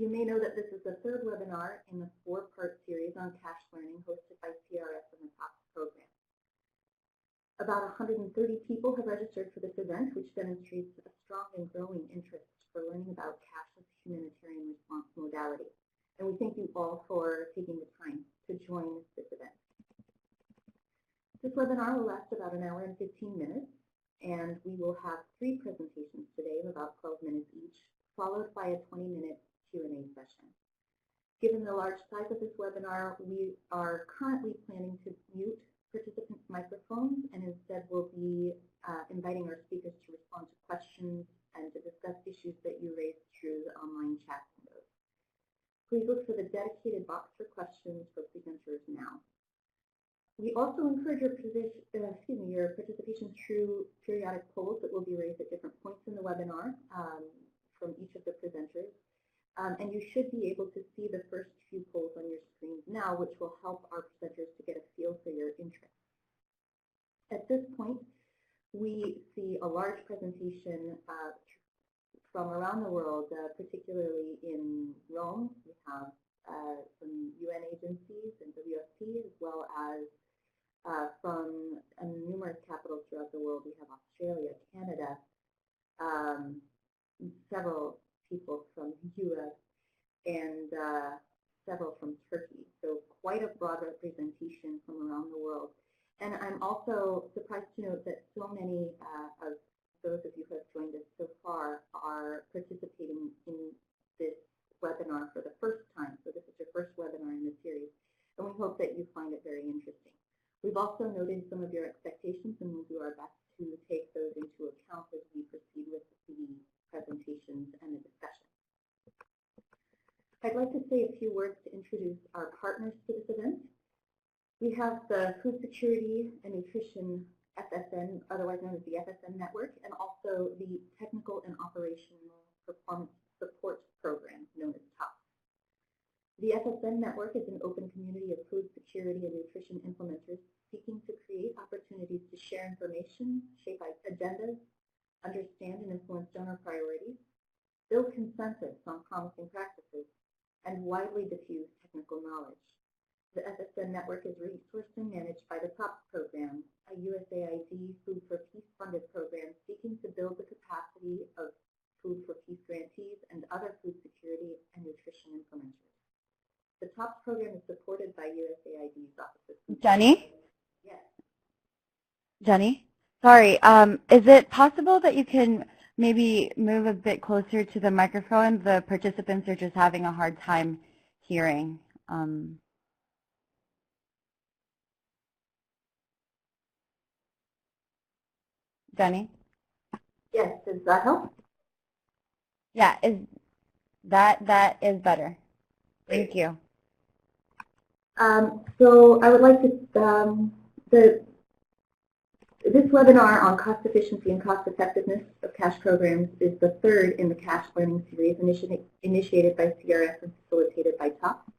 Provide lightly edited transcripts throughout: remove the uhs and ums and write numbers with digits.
You may know that this is the third webinar in the 4-part series on cash learning hosted by CRS and the TOPS program. About 130 people have registered for this event, which demonstrates a strong and growing interest for learning about cash as a humanitarian response modality. And we thank you all for taking the time to join this event. This webinar will last about an hour and 15 minutes, and we will have 3 presentations today of about 12 minutes each, followed by a 20-minute Q&A session. Given the large size of this webinar, we are currently planning to mute participants' microphones, and instead we'll be inviting our speakers to respond to questions and to discuss issues that you raised through the online chat windows. Please look for the dedicated box for questions for presenters now. We also encourage your participation through periodic polls that will be raised at different points in the webinar from each of the presenters. And you should be able to see the first few polls on your screens now, which will help our presenters to get a feel for your interest. At this point, we see a large presentation from around the world, particularly in Rome. We have some UN agencies and WFP, as well as from numerous capitals throughout the world. We have Australia, Canada, several people from the US, and several from Turkey. So quite a broad representation from around the world. And I'm also surprised to note that so many of those of you who have joined us so far are participating in this webinar for the first time. So this is your first webinar in the series, and we hope that you find it very interesting. We've also noted some of your expectations, and we'll do our best to take those into account as we proceed with the presentations and the discussion. I'd like to say a few words to introduce our partners to this event. We have the Food Security and Nutrition FSN, otherwise known as the FSN Network, and also the Technical and Operational Performance Support Program, known as TOPS. The FSN Network is an open community of food security and nutrition implementers seeking to create opportunities to share information, shape agendas, understand and influence donor priorities, build consensus on promising practices, and widely diffuse technical knowledge. The FSN Network is resourced and managed by the TOPS program, a USAID Food for Peace funded program seeking to build the capacity of Food for Peace grantees and other food security and nutrition implementers. The TOPS program is supported by USAID's offices. Jenny? Yes. Jenny? Sorry, is it possible that you can maybe move a bit closer to the microphone? The participants are just having a hard time hearing. Jenny? Yes, does that help? Yeah, that is better. Thank you. So I would like to, this webinar on cost efficiency and cost effectiveness of cash programs is the third in the cash learning series initiated by CRS and facilitated by TOPS.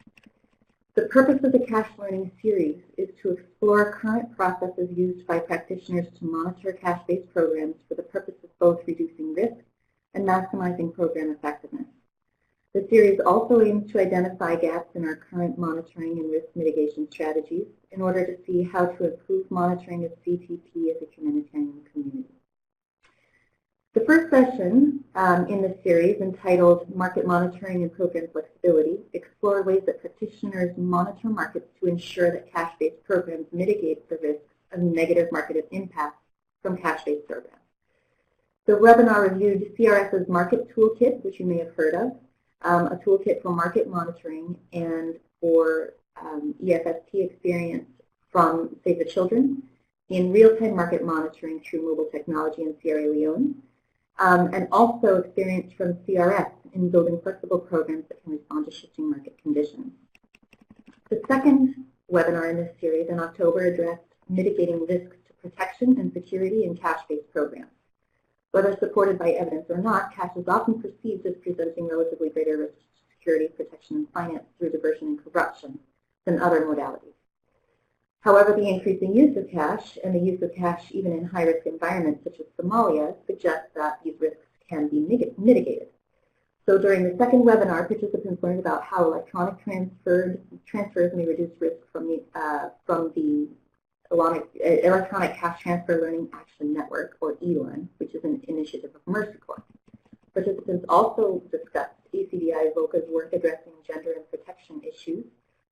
The purpose of the cash learning series is to explore current processes used by practitioners to monitor cash-based programs for the purpose of both reducing risk and maximizing program effectiveness. The series also aims to identify gaps in our current monitoring and risk mitigation strategies in order to see how to improve monitoring of CTP as a humanitarian community. The first session in this series, entitled Market Monitoring and Program Flexibility, explored ways that practitioners monitor markets to ensure that cash-based programs mitigate the risks of negative market impact from cash-based programs. The webinar reviewed CRS's Market Toolkit, which you may have heard of, a toolkit for market monitoring and for EFST experience from Save the Children in real-time market monitoring through mobile technology in Sierra Leone, and also experience from CRS in building flexible programs that can respond to shifting market conditions. The second webinar in this series in October addressed mitigating risks to protection and security in cash-based programs. Whether supported by evidence or not, cash is often perceived as presenting relatively greater risks to security, protection, and finance through diversion and corruption than other modalities. However, the increasing use of cash and the use of cash even in high-risk environments such as Somalia suggests that these risks can be mitigated. So during the second webinar, participants learned about how electronic transfers may reduce risk from the Electronic Cash Transfer Learning Action Network, or eLearn, which is an initiative of Mercy Corps. Participants also discussed ACDI VOCA's work addressing gender and protection issues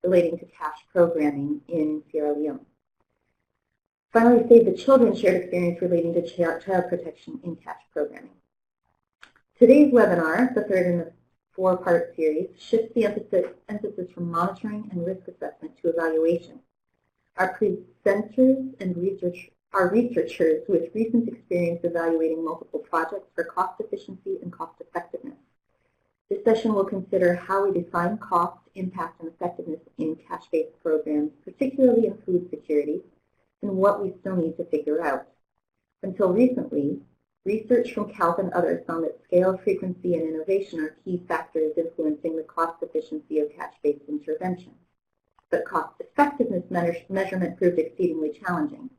relating to cash programming in Sierra Leone. Finally, Save the Children shared experience relating to child protection in cash programming. Today's webinar, the third in the four-part series, shifts the emphasis from monitoring and risk assessment to evaluation. Our presenters and researchers with recent experience evaluating multiple projects for cost efficiency and cost effectiveness. This session will consider how we define cost, impact, and effectiveness in cash-based programs, particularly in food security, and what we still need to figure out. Until recently, research from CALP and others found that scale, frequency, and innovation are key factors influencing the cost efficiency of cash-based interventions. But cost effectiveness measurement proved exceedingly challenging.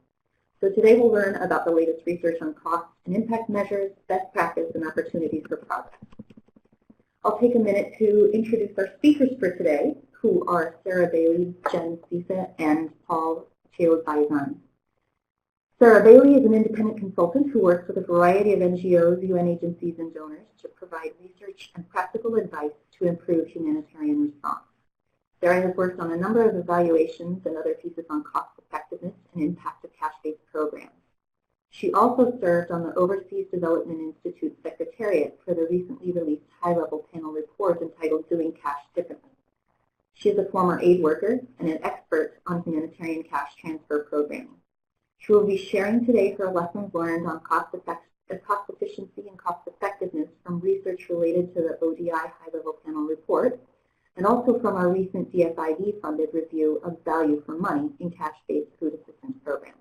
So today we'll learn about the latest research on cost and impact measures, best practice, and opportunities for progress. I'll take a minute to introduce our speakers for today, who are Sarah Bailey, Jen Cisa, and Paul Cheobaizan. Sarah Bailey is an independent consultant who works with a variety of NGOs, UN agencies, and donors to provide research and practical advice to improve humanitarian response. Sarah has worked on a number of evaluations and other pieces on cost effectiveness and impact of cash-based programs. She also served on the Overseas Development Institute Secretariat for the recently released high-level panel report entitled Doing Cash Differently. She is a former aid worker and an expert on humanitarian cash transfer programming. She will be sharing today her lessons learned on cost efficiency and cost effectiveness from research related to the ODI high-level panel report, and also from our recent DFID-funded review of value for money in cash-based food assistance programs.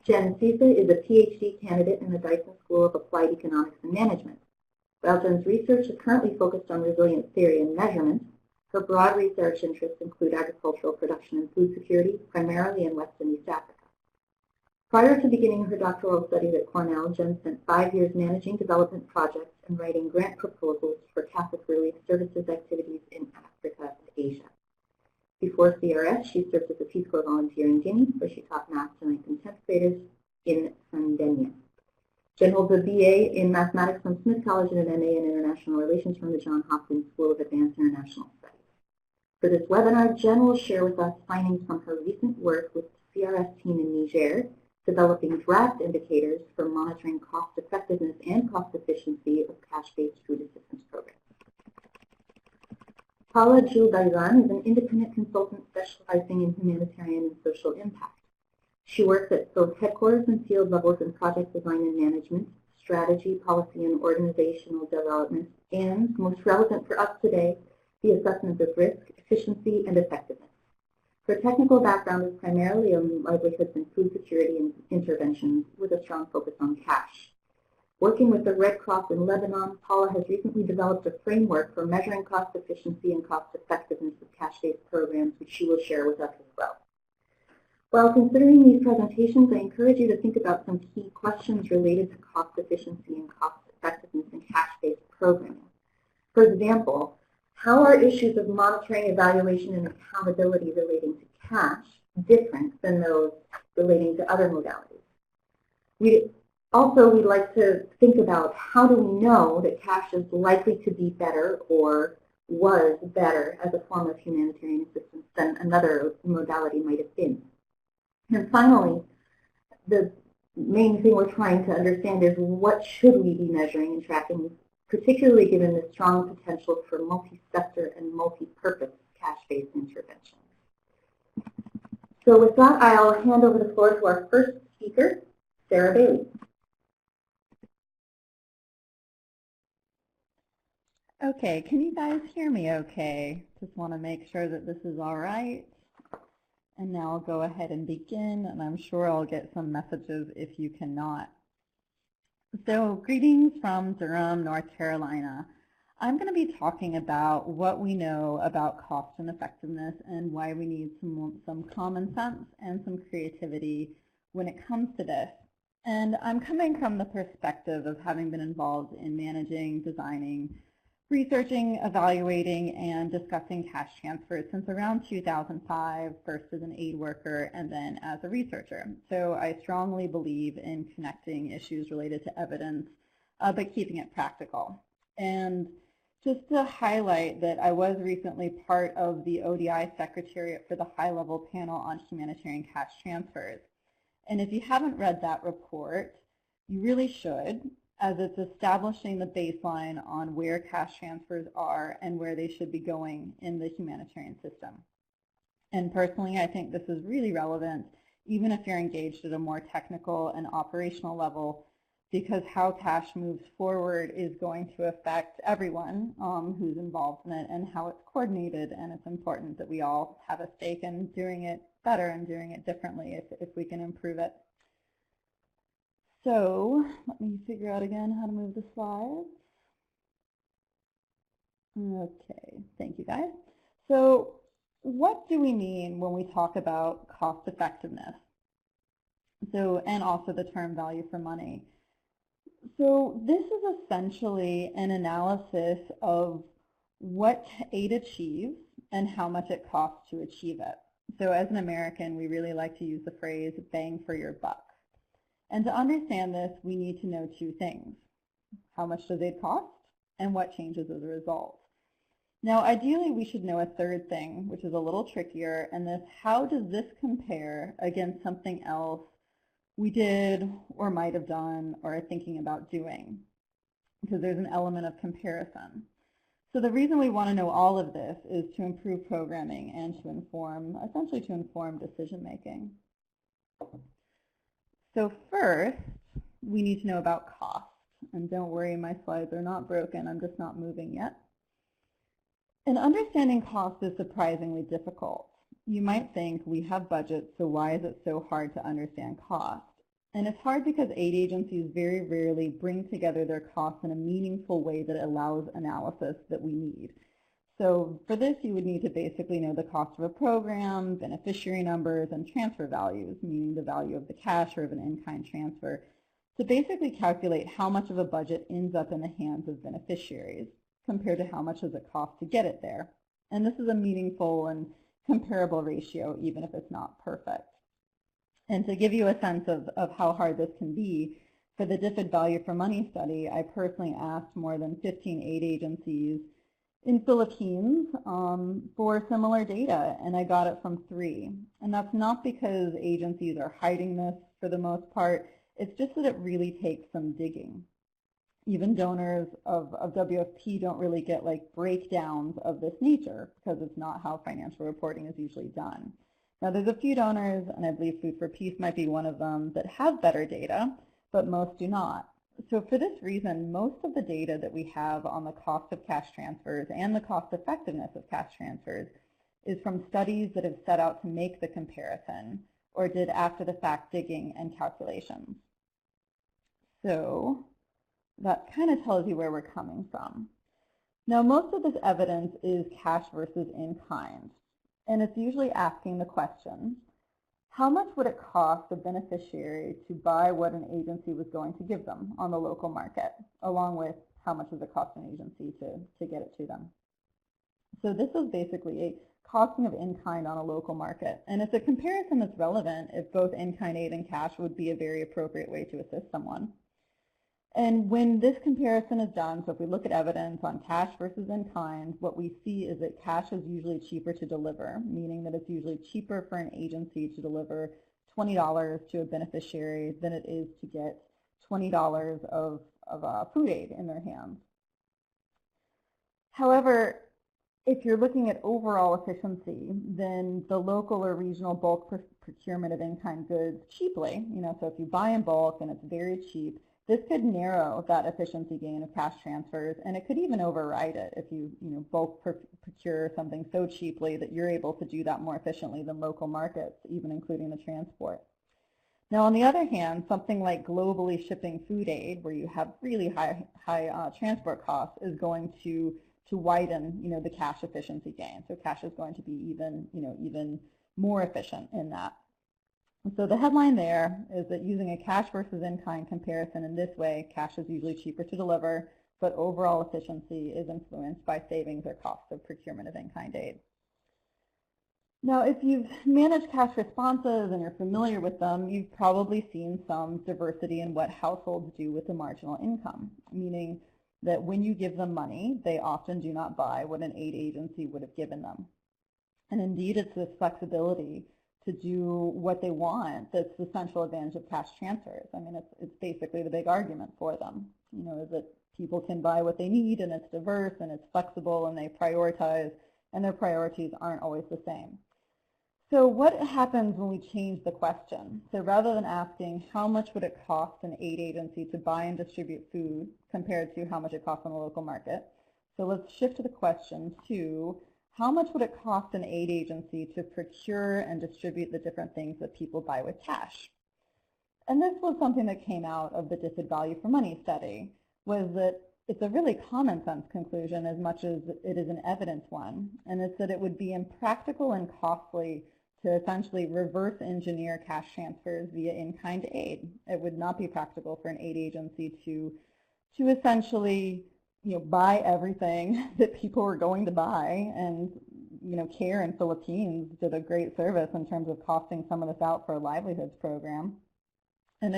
Jen Cisa is a PhD candidate in the Dyson School of Applied Economics and Management. While Jen's research is currently focused on resilience theory and measurement, her broad research interests include agricultural production and food security, primarily in West and East Africa. Prior to beginning her doctoral studies at Cornell, Jen spent 5 years managing development projects and writing grant proposals for Catholic Relief Services activities in Africa and Asia. Before CRS, she served as a Peace Corps volunteer in Guinea, where she taught math to 9th and 10th graders in Sandenia. Jen holds a BA in mathematics from Smith College and an MA in international relations from the Johns Hopkins School of Advanced International Studies. For this webinar, Jen will share with us findings from her recent work with the CRS team in Niger, developing draft indicators for monitoring cost effectiveness and cost efficiency of cash-based food assistance programs. Paula Cheobaizan is an independent consultant specializing in humanitarian and social impact. She works at both headquarters and field levels in project design and management, strategy, policy, and organizational development, and, most relevant for us today, the assessment of risk, efficiency, and effectiveness. Her technical background is primarily on livelihoods and food security and interventions with a strong focus on cash. Working with the Red Cross in Lebanon, Paula has recently developed a framework for measuring cost efficiency and cost effectiveness of cash-based programs, which she will share with us as well. While considering these presentations, I encourage you to think about some key questions related to cost efficiency and cost effectiveness in cash-based programming. For example, how are issues of monitoring, evaluation, and accountability relating to cash different than those relating to other modalities? We'd like to think about how do we know that cash is likely to be better or was better as a form of humanitarian assistance than another modality might have been. And finally, the main thing we're trying to understand is what should we be measuring and tracking, particularly given the strong potential for multi-sector and multi-purpose cash-based interventions. So with that, I'll hand over the floor to our first speaker, Sarah Bailey. Okay, can you guys hear me okay? Just want to make sure that this is all right. And now I'll go ahead and begin, and I'm sure I'll get some messages if you cannot. So greetings from Durham, North Carolina. I'm going to be talking about what we know about cost and effectiveness and why we need some common sense and some creativity when it comes to this. And I'm coming from the perspective of having been involved in managing, designing, researching, evaluating, and discussing cash transfers since around 2005, first as an aid worker and then as a researcher. So I strongly believe in connecting issues related to evidence, but keeping it practical. And just to highlight that I was recently part of the ODI Secretariat for the high-level panel on humanitarian cash transfers. And if you haven't read that report, you really should, as it's establishing the baseline on where cash transfers are and where they should be going in the humanitarian system. And personally, I think this is really relevant, even if you're engaged at a more technical and operational level, because how cash moves forward is going to affect everyone who's involved in it and how it's coordinated, and it's important that we all have a stake in doing it better and doing it differently if we can improve it. So let me figure out again how to move the slides. Okay, thank you guys. So what do we mean when we talk about cost effectiveness? So, and also the term value for money. So this is essentially an analysis of what aid achieves and how much it costs to achieve it. So as an American, we really like to use the phrase bang for your buck. And to understand this, we need to know two things. How much does aid cost and what changes as a result? Now, ideally, we should know a third thing, which is a little trickier, and this, how does this compare against something else we did or might have done or are thinking about doing? Because there's an element of comparison. So the reason we want to know all of this is to improve programming and to inform, essentially to inform decision making. So first, we need to know about cost. And don't worry, my slides are not broken, I'm just not moving yet. And understanding cost is surprisingly difficult. You might think we have budgets, so why is it so hard to understand cost? And it's hard because aid agencies very rarely bring together their costs in a meaningful way that allows analysis that we need. So for this, you would need to basically know the cost of a program, beneficiary numbers, and transfer values, meaning the value of the cash or of an in-kind transfer, to basically calculate how much of a budget ends up in the hands of beneficiaries compared to how much does it cost to get it there. And this is a meaningful and comparable ratio, even if it's not perfect. And to give you a sense of how hard this can be, for the DFID Value for Money study, I personally asked more than 15 aid agencies in Philippines for similar data, and I got it from 3. And that's not because agencies are hiding this for the most part, it's just that it really takes some digging. Even donors of WFP don't really get like breakdowns of this nature because it's not how financial reporting is usually done. Now there's a few donors, and I believe Food for Peace might be one of them, that have better data, but most do not. So for this reason, most of the data that we have on the cost of cash transfers and the cost effectiveness of cash transfers is from studies that have set out to make the comparison or did after the fact digging and calculations. So that kind of tells you where we're coming from. Now most of this evidence is cash versus in-kind, and it's usually asking the question, how much would it cost a beneficiary to buy what an agency was going to give them on the local market, along with how much does it cost an agency to get it to them? So this is basically a costing of in-kind on a local market, and it's a comparison that's relevant if both in-kind aid and cash would be a very appropriate way to assist someone. And when this comparison is done, so if we look at evidence on cash versus in-kind, what we see is that cash is usually cheaper to deliver, meaning that it's usually cheaper for an agency to deliver $20 to a beneficiary than it is to get $20 of food aid in their hands. However, if you're looking at overall efficiency, then the local or regional bulk procurement of in-kind goods cheaply, so if you buy in bulk and it's very cheap, this could narrow that efficiency gain of cash transfers, and it could even override it if you, bulk procure something so cheaply that you're able to do that more efficiently than local markets, even including the transport. Now, on the other hand, something like globally shipping food aid, where you have really high transport costs, is going to widen, the cash efficiency gain. So cash is going to be even more efficient in that. And so the headline there is that using a cash versus in-kind comparison in this way, cash is usually cheaper to deliver, but overall efficiency is influenced by savings or costs of procurement of in-kind aid. Now, if you've managed cash responses and you're familiar with them, you've probably seen some diversity in what households do with the marginal income, meaning that when you give them money, they often do not buy what an aid agency would have given them. And indeed, it's this flexibility to do what they want that's the central advantage of cash transfers. I mean, it's basically the big argument for them, is that people can buy what they need, and it's diverse, and it's flexible, and they prioritize, and their priorities aren't always the same. So what happens when we change the question? So rather than asking how much would it cost an aid agency to buy and distribute food compared to how much it costs on the local market, so let's shift the question to how much would it cost an aid agency to procure and distribute the different things that people buy with cash? And this was something that came out of the DFID Value for Money study, was that it's a really common sense conclusion as much as it is an evidence one, and it's that it would be impractical and costly to essentially reverse engineer cash transfers via in-kind aid. It would not be practical for an aid agency to essentially buy everything that people were going to buy. And CARE in Philippines did a great service in terms of costing some of this out for a livelihoods program. And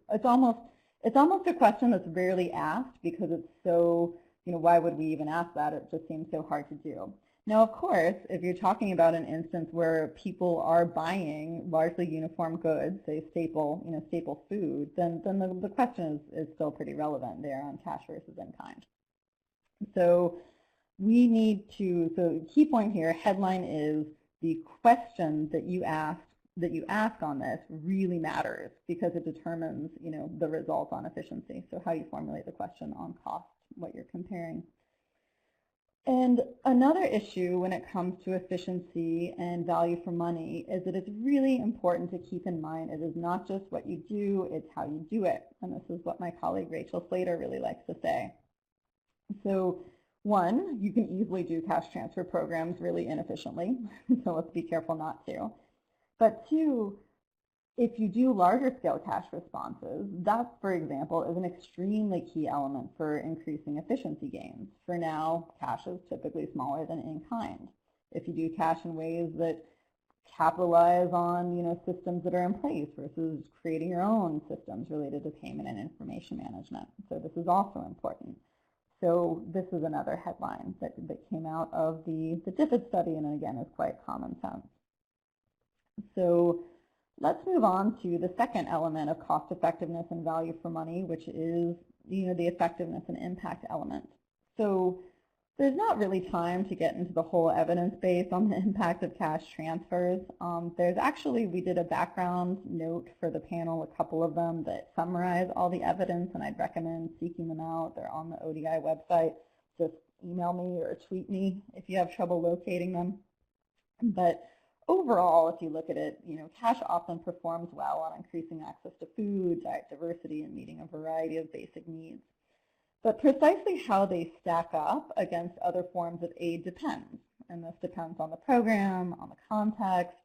it's almost a question that's rarely asked because it's so, why would we even ask that? It just seems so hard to do. Now, of course, if you're talking about an instance where people are buying largely uniform goods, say staple food, then the question is still pretty relevant there on cash versus in-kind. So we need to, so key point here, headline is the question that you ask on this really matters because it determines, the results on efficiency. So how you formulate the question on cost, what you're comparing. And another issue when it comes to efficiency and value for money is that it's really important to keep in mind it is not just what you do, it's how you do it. And this is what my colleague Rachel Slater really likes to say. So one, you can easily do cash transfer programs really inefficiently, so let's be careful not to. But two, if you do larger scale cash responses, that, for example, is an extremely key element for increasing efficiency gains. For now, cash is typically smaller than in-kind. If you do cash in ways that capitalize on systems that are in place versus creating your own systems related to payment and information management. So this is also important. So this is another headline that came out of the DFID study, and again is quite common sense. So let's move on to the second element of cost effectiveness and value for money, which is the effectiveness and impact element. So there's not really time to get into the whole evidence base on the impact of cash transfers. There's actually, we did a background note for the panel, a couple of them that summarize all the evidence, and I'd recommend seeking them out. They're on the ODI website. Just email me or tweet me if you have trouble locating them. But overall, if you look at it, cash often performs well on increasing access to food, diet diversity, and meeting a variety of basic needs. But precisely how they stack up against other forms of aid depends. And this depends on the program, on the context,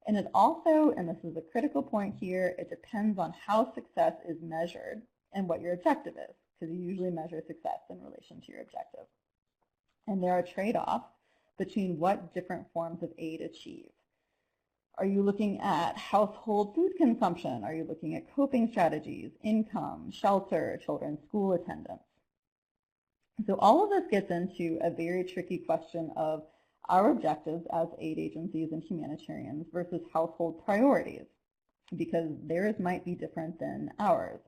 and it also, and this is a critical point here, it depends on how success is measured and what your objective is, because you usually measure success in relation to your objective. And there are trade-offs between what different forms of aid achieve. Are you looking at household food consumption? Are you looking at coping strategies, income, shelter, children's school attendance? So all of this gets into a very tricky question of our objectives as aid agencies and humanitarians versus household priorities, because theirs might be different than ours.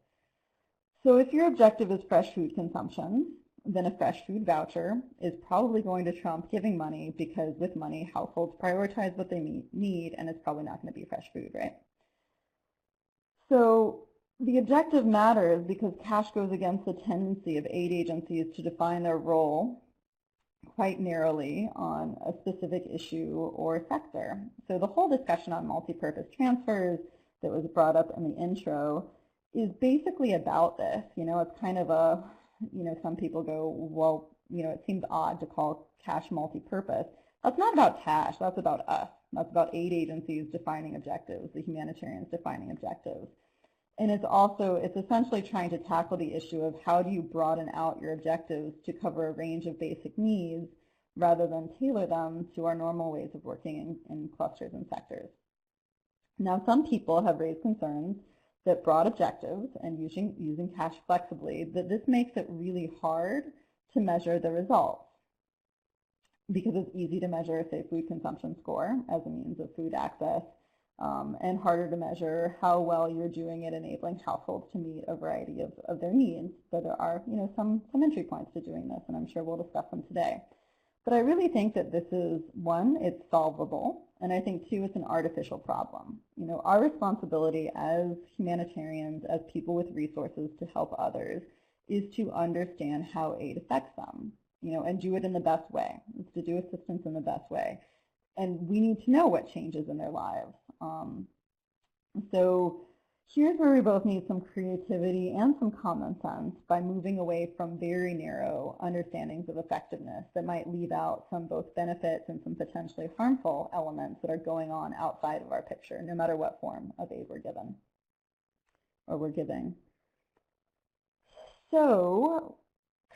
So if your objective is fresh food consumption, then a fresh food voucher is probably going to trump giving money, because with money, households prioritize what they need, and it's probably not going to be fresh food, right? So the objective matters because cash goes against the tendency of aid agencies to define their role quite narrowly on a specific issue or sector. So the whole discussion on multi-purpose transfers that was brought up in the intro is basically about this. It's kind of a, some people go, well, it seems odd to call cash multi-purpose. That's not about cash, that's about us. That's about 8 agencies defining objectives, the humanitarians defining objectives. And it's essentially trying to tackle the issue of how do you broaden out your objectives to cover a range of basic needs rather than tailor them to our normal ways of working in clusters and sectors. Now, some people have raised concerns that broad objectives and using cash flexibly, that this makes it really hard to measure the results because it's easy to measure, say, food consumption score as a means of food access, and harder to measure how well you're doing at enabling households to meet a variety of their needs. But there are, some entry points to doing this, and I'm sure we'll discuss them today. But I really think that this is, one, it's solvable, and I think, two, it's an artificial problem. Our responsibility as humanitarians, as people with resources to help others, is to understand how aid affects them, and do it in the best way. It's to do assistance in the best way. And we need to know what changes in their lives. So here's where we both need some creativity and some common sense by moving away from very narrow understandings of effectiveness that might leave out some both benefits and some potentially harmful elements that are going on outside of our picture, no matter what form of aid we're given or we're giving. So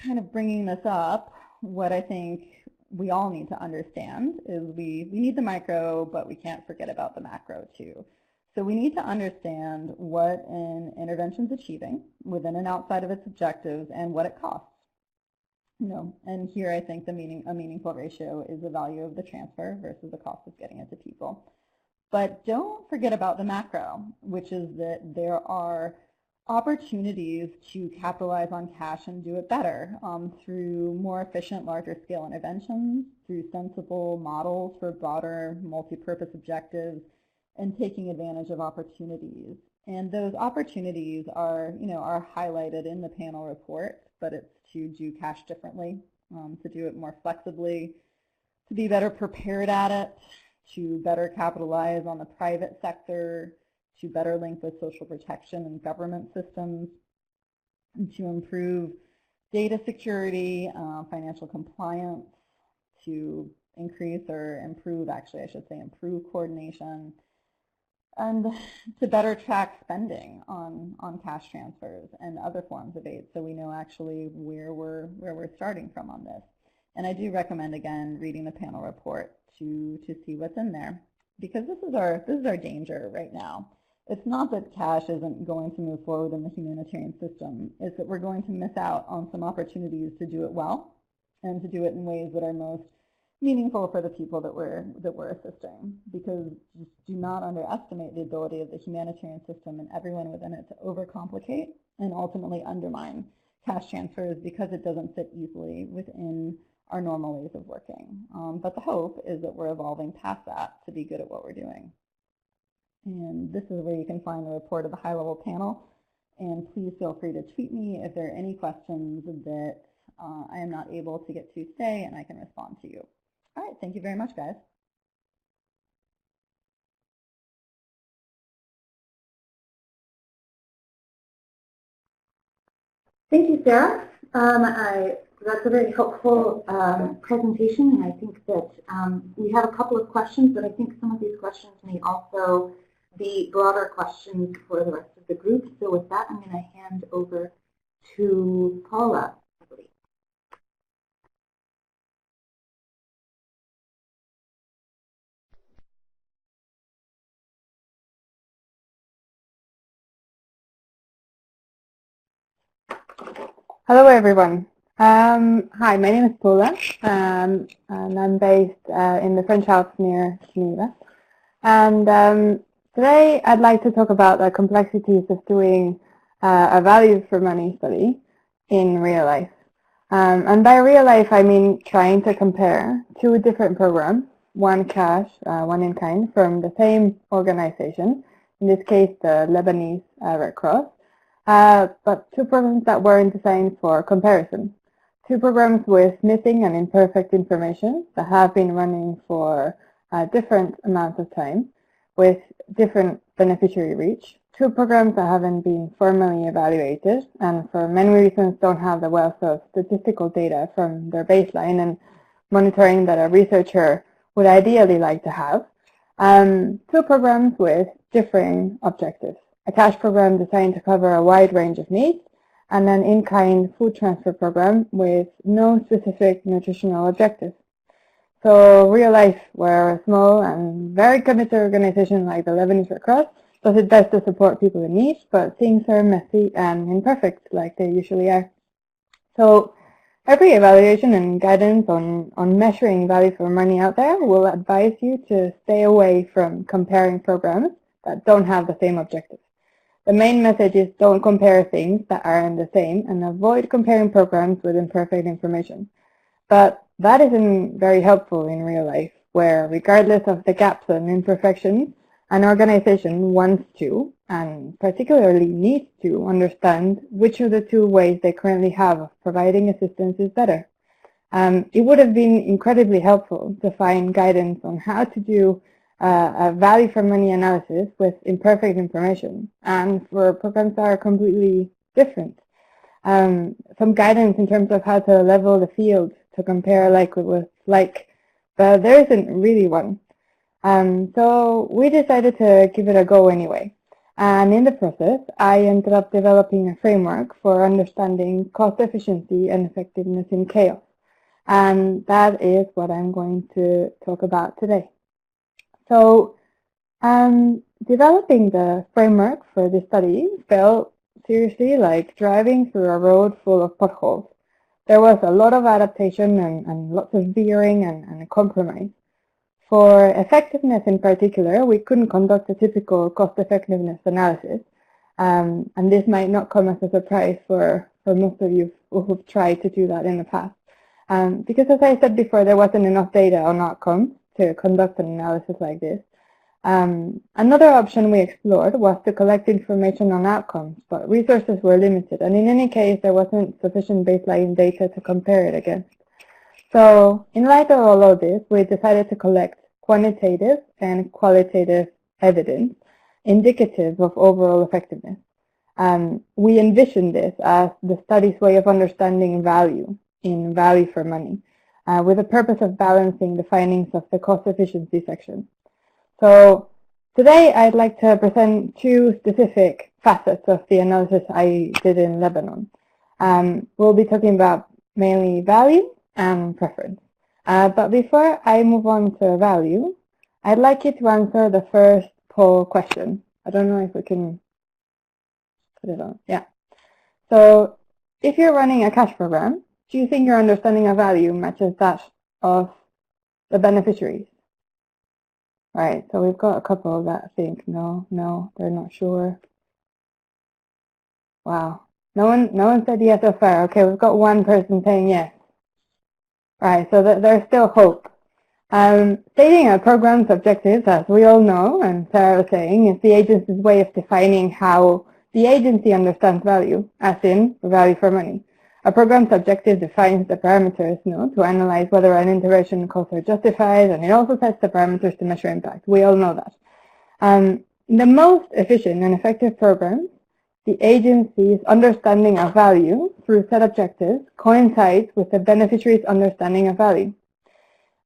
kind of bringing this up, what I think we all need to understand is we need the micro, but we can't forget about the macro too. So we need to understand what an intervention's achieving within and outside of its objectives and what it costs. And here I think a meaningful ratio is the value of the transfer versus the cost of getting it to people. But don't forget about the macro, which is that there are opportunities to capitalize on cash and do it better through more efficient, larger scale interventions, through sensible models for broader multi-purpose objectives, and taking advantage of opportunities. And those opportunities are highlighted in the panel report, but it's to do cash differently, to do it more flexibly, to be better prepared at it, to better capitalize on the private sector, to better link with social protection and government systems, and to improve data security, financial compliance, to increase or improve, actually I should say improve coordination, and to better track spending on cash transfers and other forms of aid so we know actually where we're starting from on this. And I do recommend, again, reading the panel report to see what's in there, because this is our danger right now. It's not that cash isn't going to move forward in the humanitarian system. It's that we're going to miss out on some opportunities to do it well and to do it in ways that are most meaningful for the people that we're assisting. Because just do not underestimate the ability of the humanitarian system and everyone within it to overcomplicate and ultimately undermine cash transfers because it doesn't fit easily within our normal ways of working. But the hope is that we're evolving past that to be good at what we're doing. And this is where you can find the report of the high-level panel. And please feel free to tweet me if there are any questions that I am not able to get to today, and I can respond to you. All right, thank you very much, guys. Thank you, Sarah. That's a very helpful presentation, and I think that we have a couple of questions, but I think some of these questions may also be broader questions for the rest of the group. So with that, I'm going to hand over to Paula, I believe. Hello, everyone. Hi, my name is Paula, and I'm based in the French Alps near Geneva. And today I'd like to talk about the complexities of doing a value for money study in real life. And by real life, I mean trying to compare two different programs, one cash, one in kind, from the same organization, in this case the Lebanese Red Cross, but two programs that weren't designed for comparison. Two programs with missing and imperfect information that have been running for different amounts of time with different beneficiary reach. Two programs that haven't been formally evaluated and for many reasons don't have the wealth of statistical data from their baseline and monitoring that a researcher would ideally like to have. Two programs with differing objectives. A cash program designed to cover a wide range of needs, and an in-kind food transfer program with no specific nutritional objective. So Real Life, we're a small and very committed organization like the Lebanese Red Cross, does its best to support people in need, but things are messy and imperfect like they usually are. So every evaluation and guidance on measuring value for money out there will advise you to stay away from comparing programs that don't have the same objectives. The main message is don't compare things that aren't the same and avoid comparing programs with imperfect information. But that isn't very helpful in real life, where regardless of the gaps and imperfections, an organization wants to, and particularly needs to, understand which of the two ways they currently have of providing assistance is better. It would have been incredibly helpful to find guidance on how to do a value for money analysis with imperfect information, and for programs that are completely different. Some guidance in terms of how to level the field to compare like with like, but there isn't really one. So we decided to give it a go anyway. And in the process, I ended up developing a framework for understanding cost efficiency and effectiveness in chaos. And that is what I'm going to talk about today. So developing the framework for this study felt seriously like driving through a road full of potholes. There was a lot of adaptation and lots of veering and compromise. For effectiveness in particular, we couldn't conduct a typical cost-effectiveness analysis, and this might not come as a surprise for most of you who've tried to do that in the past. Because as I said before, there wasn't enough data on outcomes to conduct an analysis like this. Another option we explored was to collect information on outcomes, but resources were limited, and in any case, there wasn't sufficient baseline data to compare it against. So, in light of all of this, we decided to collect quantitative and qualitative evidence indicative of overall effectiveness. We envisioned this as the study's way of understanding value in value for money, with the purpose of balancing the findings of the cost efficiency section. So today I'd like to present two specific facets of the analysis I did in Lebanon. We'll be talking about mainly value and preference. But before I move on to value, I'd like you to answer the first poll question. I don't know if we can put it on. Yeah. So if you're running a cash program, do you think your understanding of value matches that of the beneficiaries? Right, so we've got a couple that think no, they're not sure. Wow, no one said yes so far. Okay, we've got one person saying yes. Right, so there's still hope. Stating a program's objectives, as we all know, and Sarah was saying, is the agency's way of defining how the agency understands value, as in value for money. A program's objective defines the parameters to analyze whether an intervention costs are justified, and it also sets the parameters to measure impact. We all know that. In the most efficient and effective programs, the agency's understanding of value through set objectives coincides with the beneficiary's understanding of value.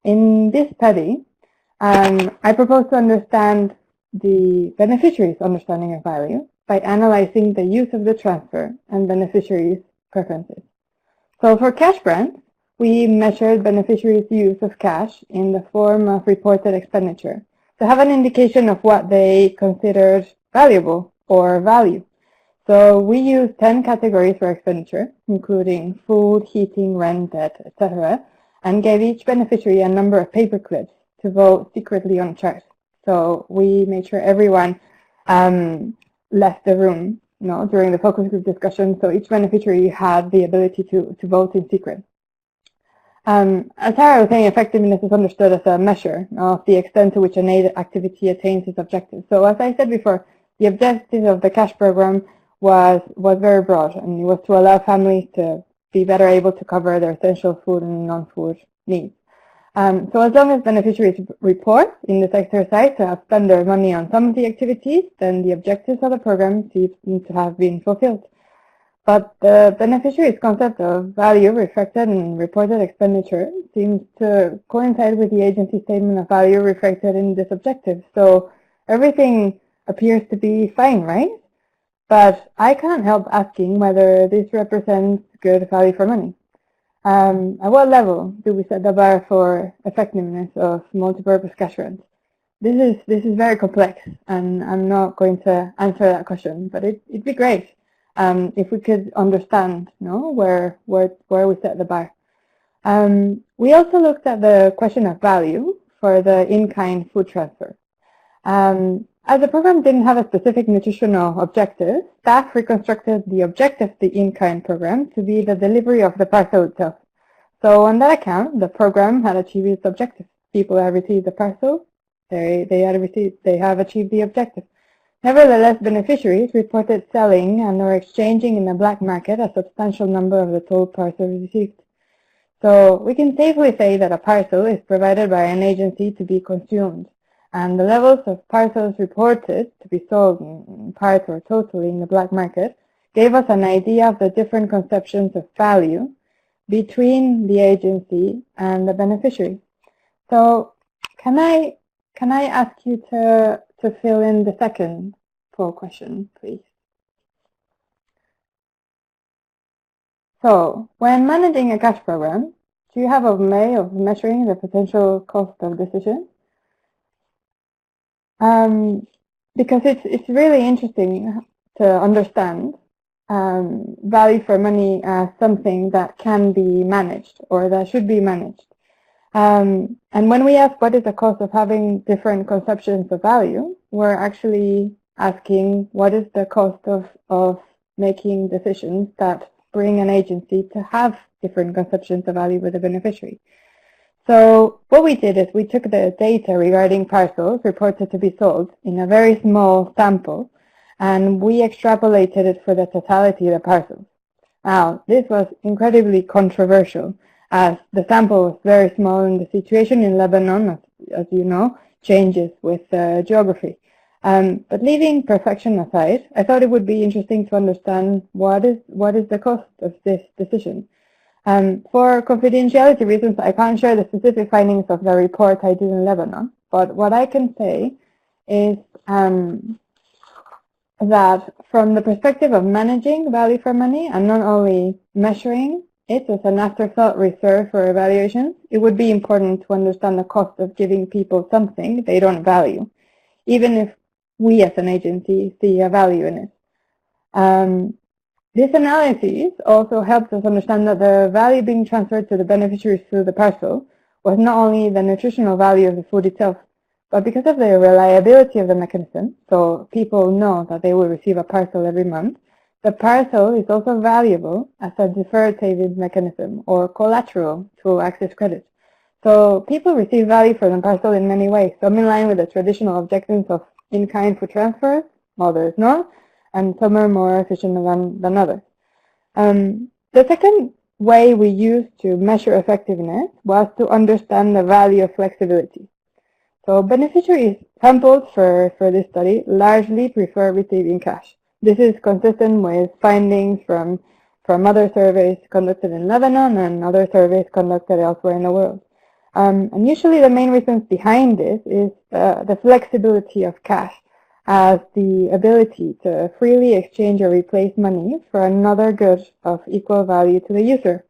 In this study, I propose to understand the beneficiary's understanding of value by analyzing the use of the transfer and beneficiary's preferences. So for cash grants, we measured beneficiaries' use of cash in the form of reported expenditure to have an indication of what they considered valuable or value. So we used 10 categories for expenditure, including food, heating, rent, debt, etc., and gave each beneficiary a number of paper clips to vote secretly on a chart. So we made sure everyone left the room during the focus group discussion, so each beneficiary had the ability to vote in secret. As Sarah was saying, effectiveness is understood as a measure of the extent to which an aid activity attains its objectives. So as I said before, the objective of the cash program was very broad, and it was to allow families to be better able to cover their essential food and non-food needs. So as long as beneficiaries report in this exercise to have spent their money on some of the activities, then the objectives of the program seem to have been fulfilled. But the beneficiary's concept of value reflected in reported expenditure seems to coincide with the agency statement of value reflected in this objective. So everything appears to be fine, right? But I can't help asking whether this represents good value for money. At what level do we set the bar for effectiveness of multipurpose cash grants? This is very complex, and I'm not going to answer that question, but it'd be great if we could understand, where we set the bar. We also looked at the question of value for the in-kind food transfer. As the program didn't have a specific nutritional objective, staff reconstructed the objective of the in-kind program to be the delivery of the parcel itself. So on that account, the program had achieved its objective. People have received the parcel, they have achieved the objective. Nevertheless, beneficiaries reported selling and or exchanging in the black market a substantial number of the total parcels received. So we can safely say that a parcel is provided by an agency to be consumed, and the levels of parcels reported to be sold in part or totally in the black market gave us an idea of the different conceptions of value between the agency and the beneficiary. So can I ask you to fill in the second poll question, please? So when managing a cash program, do you have a way of measuring the potential cost of decision? Because it's really interesting to understand value for money as something that can be managed or that should be managed. And when we ask what is the cost of having different conceptions of value, we're actually asking what is the cost of making decisions that bring an agency to have different conceptions of value with the beneficiary. So what we did is we took the data regarding parcels reported to be sold in a very small sample, and we extrapolated it for the totality of the parcels. Now, this was incredibly controversial, as the sample was very small and the situation in Lebanon, as you know, changes with geography. But leaving perfection aside, I thought it would be interesting to understand what is the cost of this decision. For confidentiality reasons, I can't share the specific findings of the report I did in Lebanon, but what I can say is that from the perspective of managing value for money and not only measuring it as an afterthought reserved for evaluations, it would be important to understand the cost of giving people something they don't value, even if we as an agency see a value in it. This analysis also helps us understand that the value being transferred to the beneficiaries through the parcel was not only the nutritional value of the food itself, but because of the reliability of the mechanism, so people know that they will receive a parcel every month, the parcel is also valuable as a deferred savings mechanism or collateral to access credit. So people receive value for the parcel in many ways, some in line with the traditional objectives of in-kind food transfers, others not, and some are more efficient than others. The second way we used to measure effectiveness was to understand the value of flexibility. So beneficiaries sampled for this study largely prefer receiving cash. This is consistent with findings from other surveys conducted in Lebanon and other surveys conducted elsewhere in the world. And usually the main reasons behind this is the flexibility of cash as the ability to freely exchange or replace money for another good of equal value to the user.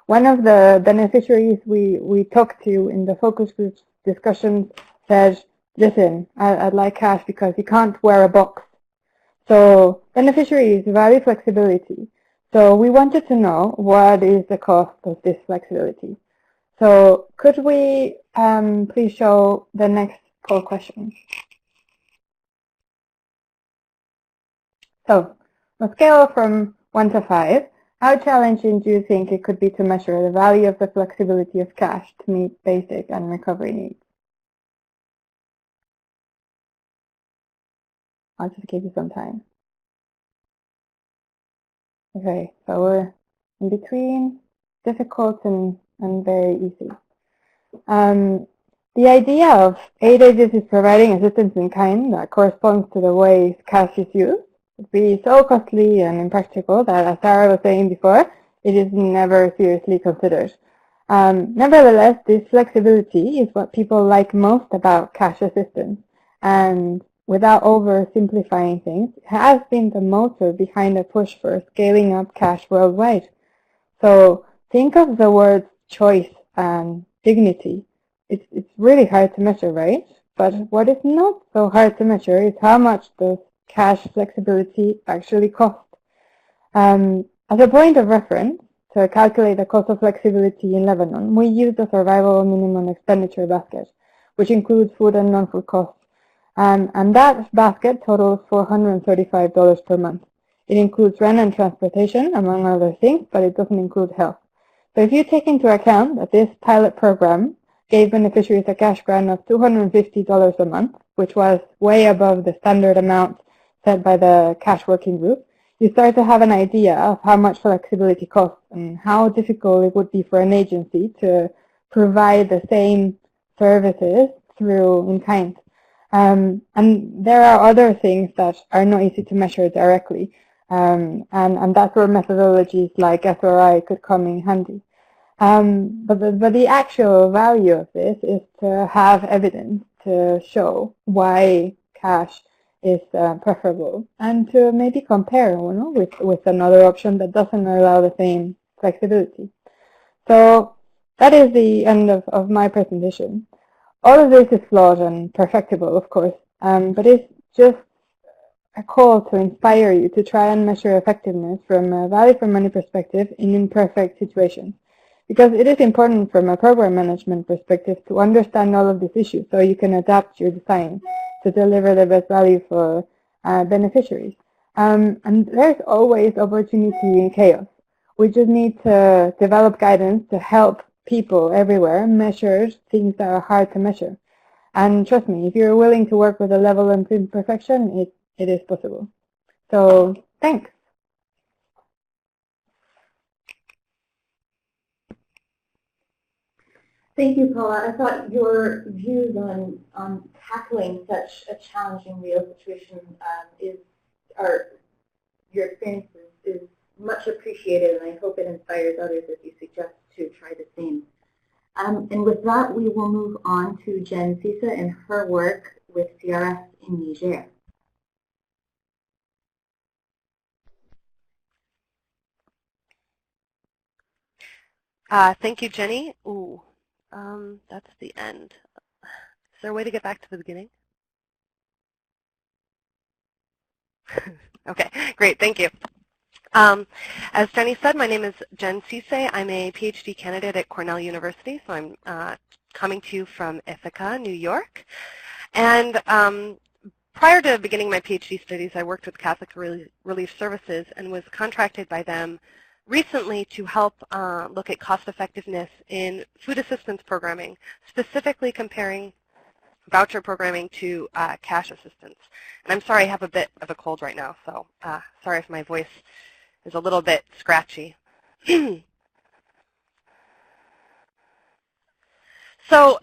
One of the beneficiaries we talked to in the focus group discussion said, listen, I'd like cash because you can't wear a box. So beneficiaries value flexibility. So we wanted to know what is the cost of this flexibility. So could we please show the next poll question? So, on a scale from 1 to 5, how challenging do you think it could be to measure the value of the flexibility of cash to meet basic and recovery needs? I'll just give you some time. Okay, so we're in between difficult and very easy. The idea of aid agencies providing assistance in kind that corresponds to the way cash is used would be so costly and impractical that, as Sarah was saying before, it is never seriously considered. Nevertheless, this flexibility is what people like most about cash assistance, and without oversimplifying things, it has been the motor behind the push for scaling up cash worldwide. So think of the words choice and dignity. It's really hard to measure, right? But what is not so hard to measure is how much does cash flexibility actually cost. As a point of reference, to calculate the cost of flexibility in Lebanon, we use the survival minimum expenditure basket, which includes food and non-food costs. And that basket totals $435 per month. It includes rent and transportation, among other things, but it doesn't include health. So if you take into account that this pilot program gave beneficiaries a cash grant of $250 a month, which was way above the standard amount set by the cash working group, you start to have an idea of how much flexibility costs and how difficult it would be for an agency to provide the same services through in kind. And there are other things that are not easy to measure directly, and that's where methodologies like SRI could come in handy. But the actual value of this is to have evidence to show why cash is preferable, and to maybe compare with another option that doesn't allow the same flexibility. So that is the end of my presentation. All of this is flawed and perfectible, of course, but it's just a call to inspire you to try and measure effectiveness from a value for money perspective in imperfect situations. Because it is important from a program management perspective to understand all of these issues so you can adapt your design to deliver the best value for beneficiaries. And there's always opportunity in chaos. We just need to develop guidance to help people everywhere measure things that are hard to measure. And trust me, if you're willing to work with a level of imperfection, it is possible. So thanks. Thank you, Paula. I thought your views on tackling such a challenging real situation your experiences is much appreciated, and I hope it inspires others as you suggest to try the same. And with that, we will move on to Jen Sisa and her work with CRS in Niger. Thank you, Jenny. Ooh, that's the end. Is there a way to get back to the beginning? Okay, great, thank you. As Jenny said, my name is Jen Sise. I'm a PhD candidate at Cornell University, so I'm coming to you from Ithaca, New York. And prior to beginning my PhD studies, I worked with Catholic Relief Services and was contracted by them recently to help look at cost effectiveness in food assistance programming, specifically comparing voucher programming to cash assistance. And I'm sorry, I have a bit of a cold right now, so sorry if my voice is a little bit scratchy. So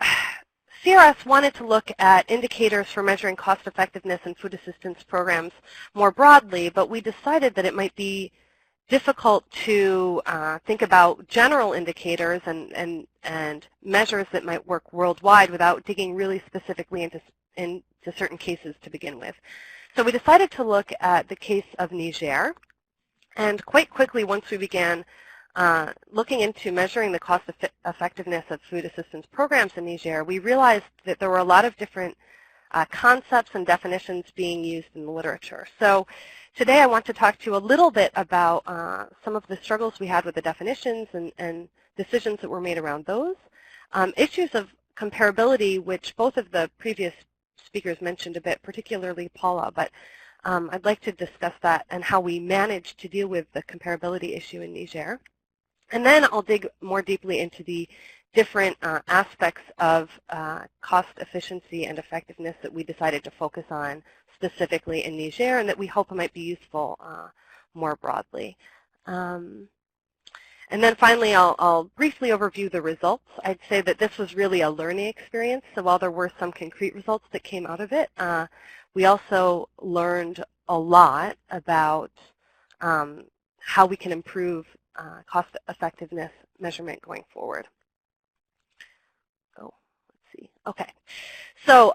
CRS wanted to look at indicators for measuring cost effectiveness in food assistance programs more broadly, but we decided that it might be difficult to think about general indicators and measures that might work worldwide without digging really specifically into certain cases to begin with. So we decided to look at the case of Niger, and quite quickly once we began looking into measuring the cost effectiveness of food assistance programs in Niger, we realized that there were a lot of different concepts and definitions being used in the literature. So today I want to talk to you a little bit about some of the struggles we had with the definitions and decisions that were made around those. Issues of comparability, which both of the previous speakers mentioned a bit, particularly Paula, but I'd like to discuss that and how we managed to deal with the comparability issue in Niger. And then I'll dig more deeply into the different aspects of cost efficiency and effectiveness that we decided to focus on specifically in Niger and that we hope might be useful more broadly. And then finally, I'll briefly overview the results. I'd say that this was really a learning experience, so while there were some concrete results that came out of it, we also learned a lot about how we can improve cost effectiveness measurement going forward. Oh, let's see. Okay. So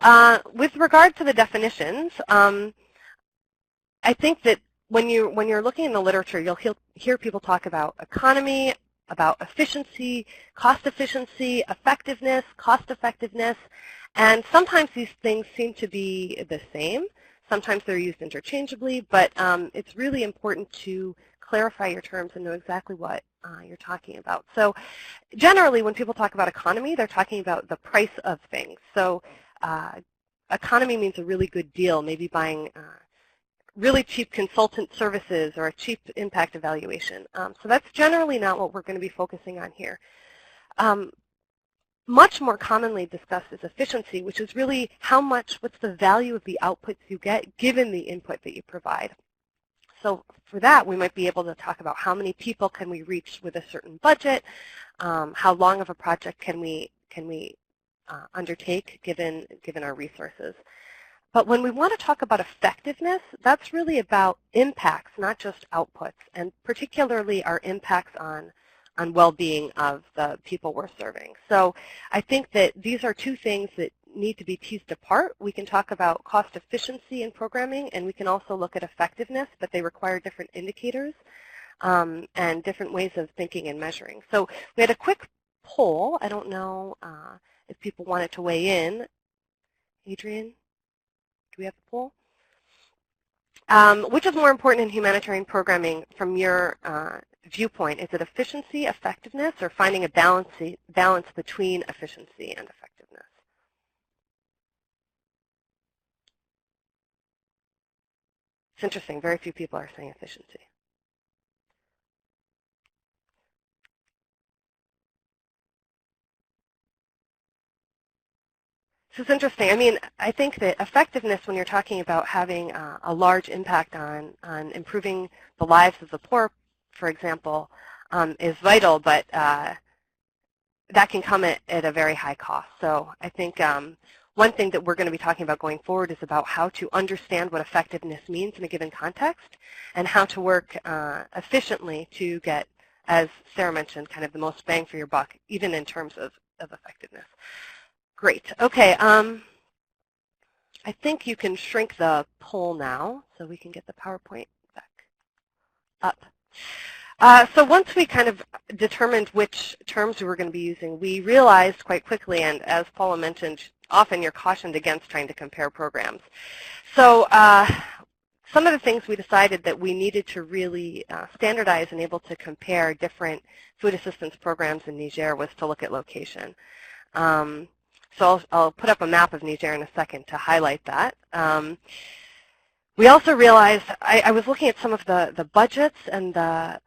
with regard to the definitions, I think that when you're looking in the literature, you'll hear people talk about economy, about efficiency, effectiveness, cost effectiveness, and sometimes these things seem to be the same. Sometimes they're used interchangeably, but it's really important to clarify your terms and know exactly what you're talking about. So generally, when people talk about economy, they're talking about the price of things. So economy means a really good deal, maybe buying really cheap consultant services or a cheap impact evaluation. So that's generally not what we're going to be focusing on here. Much more commonly discussed is efficiency, which is really what's the value of the outputs you get given the input that you provide. So for that, we might be able to talk about how many people can we reach with a certain budget, how long of a project can we undertake given our resources. But when we want to talk about effectiveness, that's really about impacts, not just outputs, and particularly our impacts on well-being of the people we're serving. So I think that these are two things that need to be teased apart. We can talk about cost efficiency in programming, and we can also look at effectiveness, but they require different indicators and different ways of thinking and measuring. So we had a quick poll. I don't know if people wanted to weigh in. Adrian, do we have a poll? Which is more important in humanitarian programming from your viewpoint? Is it efficiency, effectiveness, or finding a balance between efficiency and effectiveness? It's interesting. Very few people are saying efficiency. This is interesting. I mean, I think that effectiveness, when you're talking about having a large impact on improving the lives of the poor, for example, is vital, but that can come at a very high cost. So I think one thing that we're going to be talking about going forward is about how to understand what effectiveness means in a given context and how to work efficiently to get, as Sarah mentioned, kind of the most bang for your buck, even in terms of effectiveness. Great. Okay. I think you can shrink the poll now so we can get the PowerPoint back up. So once we kind of determined which terms we were going to be using, we realized quite quickly, and as Paula mentioned, often you're cautioned against trying to compare programs. So some of the things we decided that we needed to really standardize and able to compare different food assistance programs in Niger was to look at location. So I'll put up a map of Niger in a second to highlight that. We also realized, I was looking at some of the budgets and the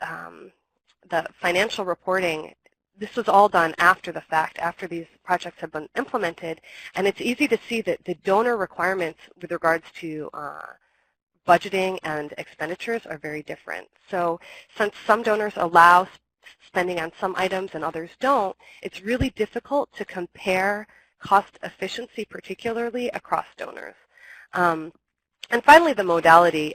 financial reporting. This was all done after the fact, after these projects have been implemented, and it's easy to see that the donor requirements with regards to budgeting and expenditures are very different. So since some donors allow spending on some items and others don't, it's really difficult to compare cost efficiency, particularly across donors. And finally, the modality.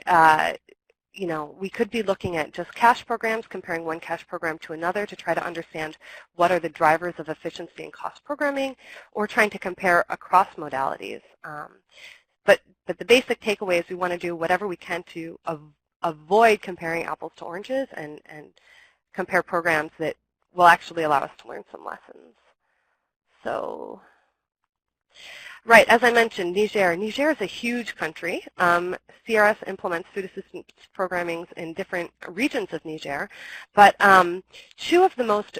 You know, we could be looking at just cash programs, comparing one cash program to another to try to understand what are the drivers of efficiency and cost programming, or trying to compare across modalities. But the basic takeaway is we want to do whatever we can to avoid comparing apples to oranges and compare programs that will actually allow us to learn some lessons. So, right, as I mentioned, Niger. Niger is a huge country. CRS implements food assistance programming in different regions of Niger, but two of the most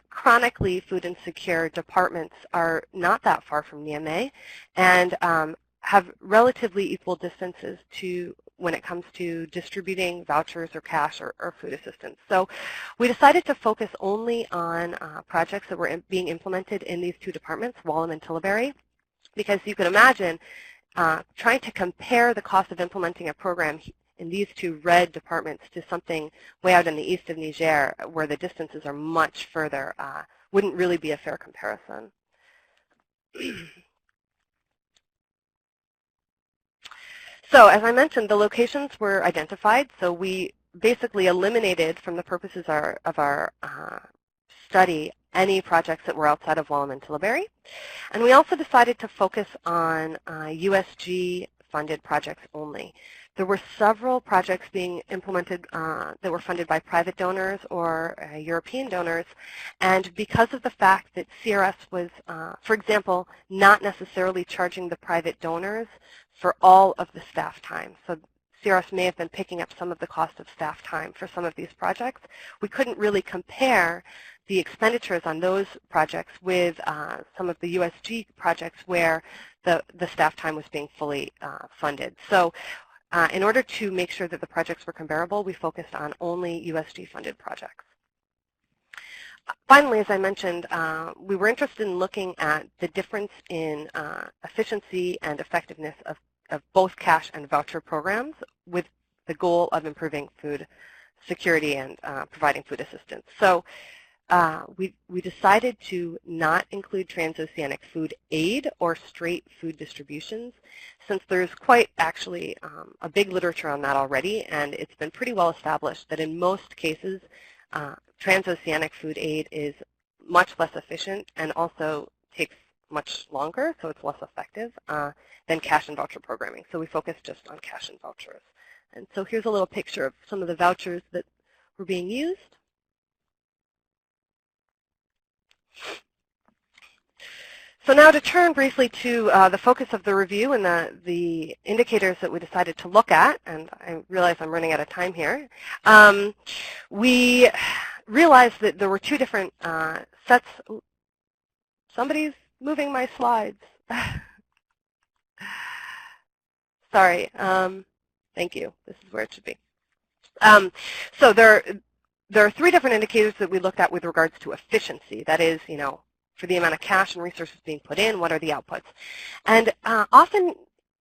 chronically food insecure departments are not that far from Niamey and have relatively equal distances to when it comes to distributing vouchers or cash or food assistance. So we decided to focus only on projects that were being implemented in these two departments, Wallam and Tillabéri, because you can imagine trying to compare the cost of implementing a program in these two red departments to something way out in the east of Niger where the distances are much further wouldn't really be a fair comparison. So as I mentioned, the locations were identified, so we basically eliminated from the purposes of our study any projects that were outside of Wallam and Tillaberi. And we also decided to focus on USG-funded projects only. There were several projects being implemented that were funded by private donors or European donors, and because of the fact that CRS was, for example, not necessarily charging the private donors for all of the staff time. So CRS may have been picking up some of the cost of staff time for some of these projects. We couldn't really compare the expenditures on those projects with some of the USG projects where the staff time was being fully funded. So in order to make sure that the projects were comparable, we focused on only USG-funded projects. Finally, as I mentioned, we were interested in looking at the difference in efficiency and effectiveness of both cash and voucher programs with the goal of improving food security and providing food assistance. So we decided to not include transoceanic food aid or straight food distributions, since there's quite actually a big literature on that already, and it's been pretty well established that in most cases transoceanic food aid is much less efficient and also takes much longer, so it's less effective than cash and voucher programming. So we focused just on cash and vouchers. And so here's a little picture of some of the vouchers that were being used. So now to turn briefly to the focus of the review and the indicators that we decided to look at, and I realize I'm running out of time here. We realized that there were two different sets. Somebody's moving my slides. Sorry. Thank you. This is where it should be. So there are three different indicators that we looked at with regards to efficiency. That is, for the amount of cash and resources being put in, what are the outputs? And often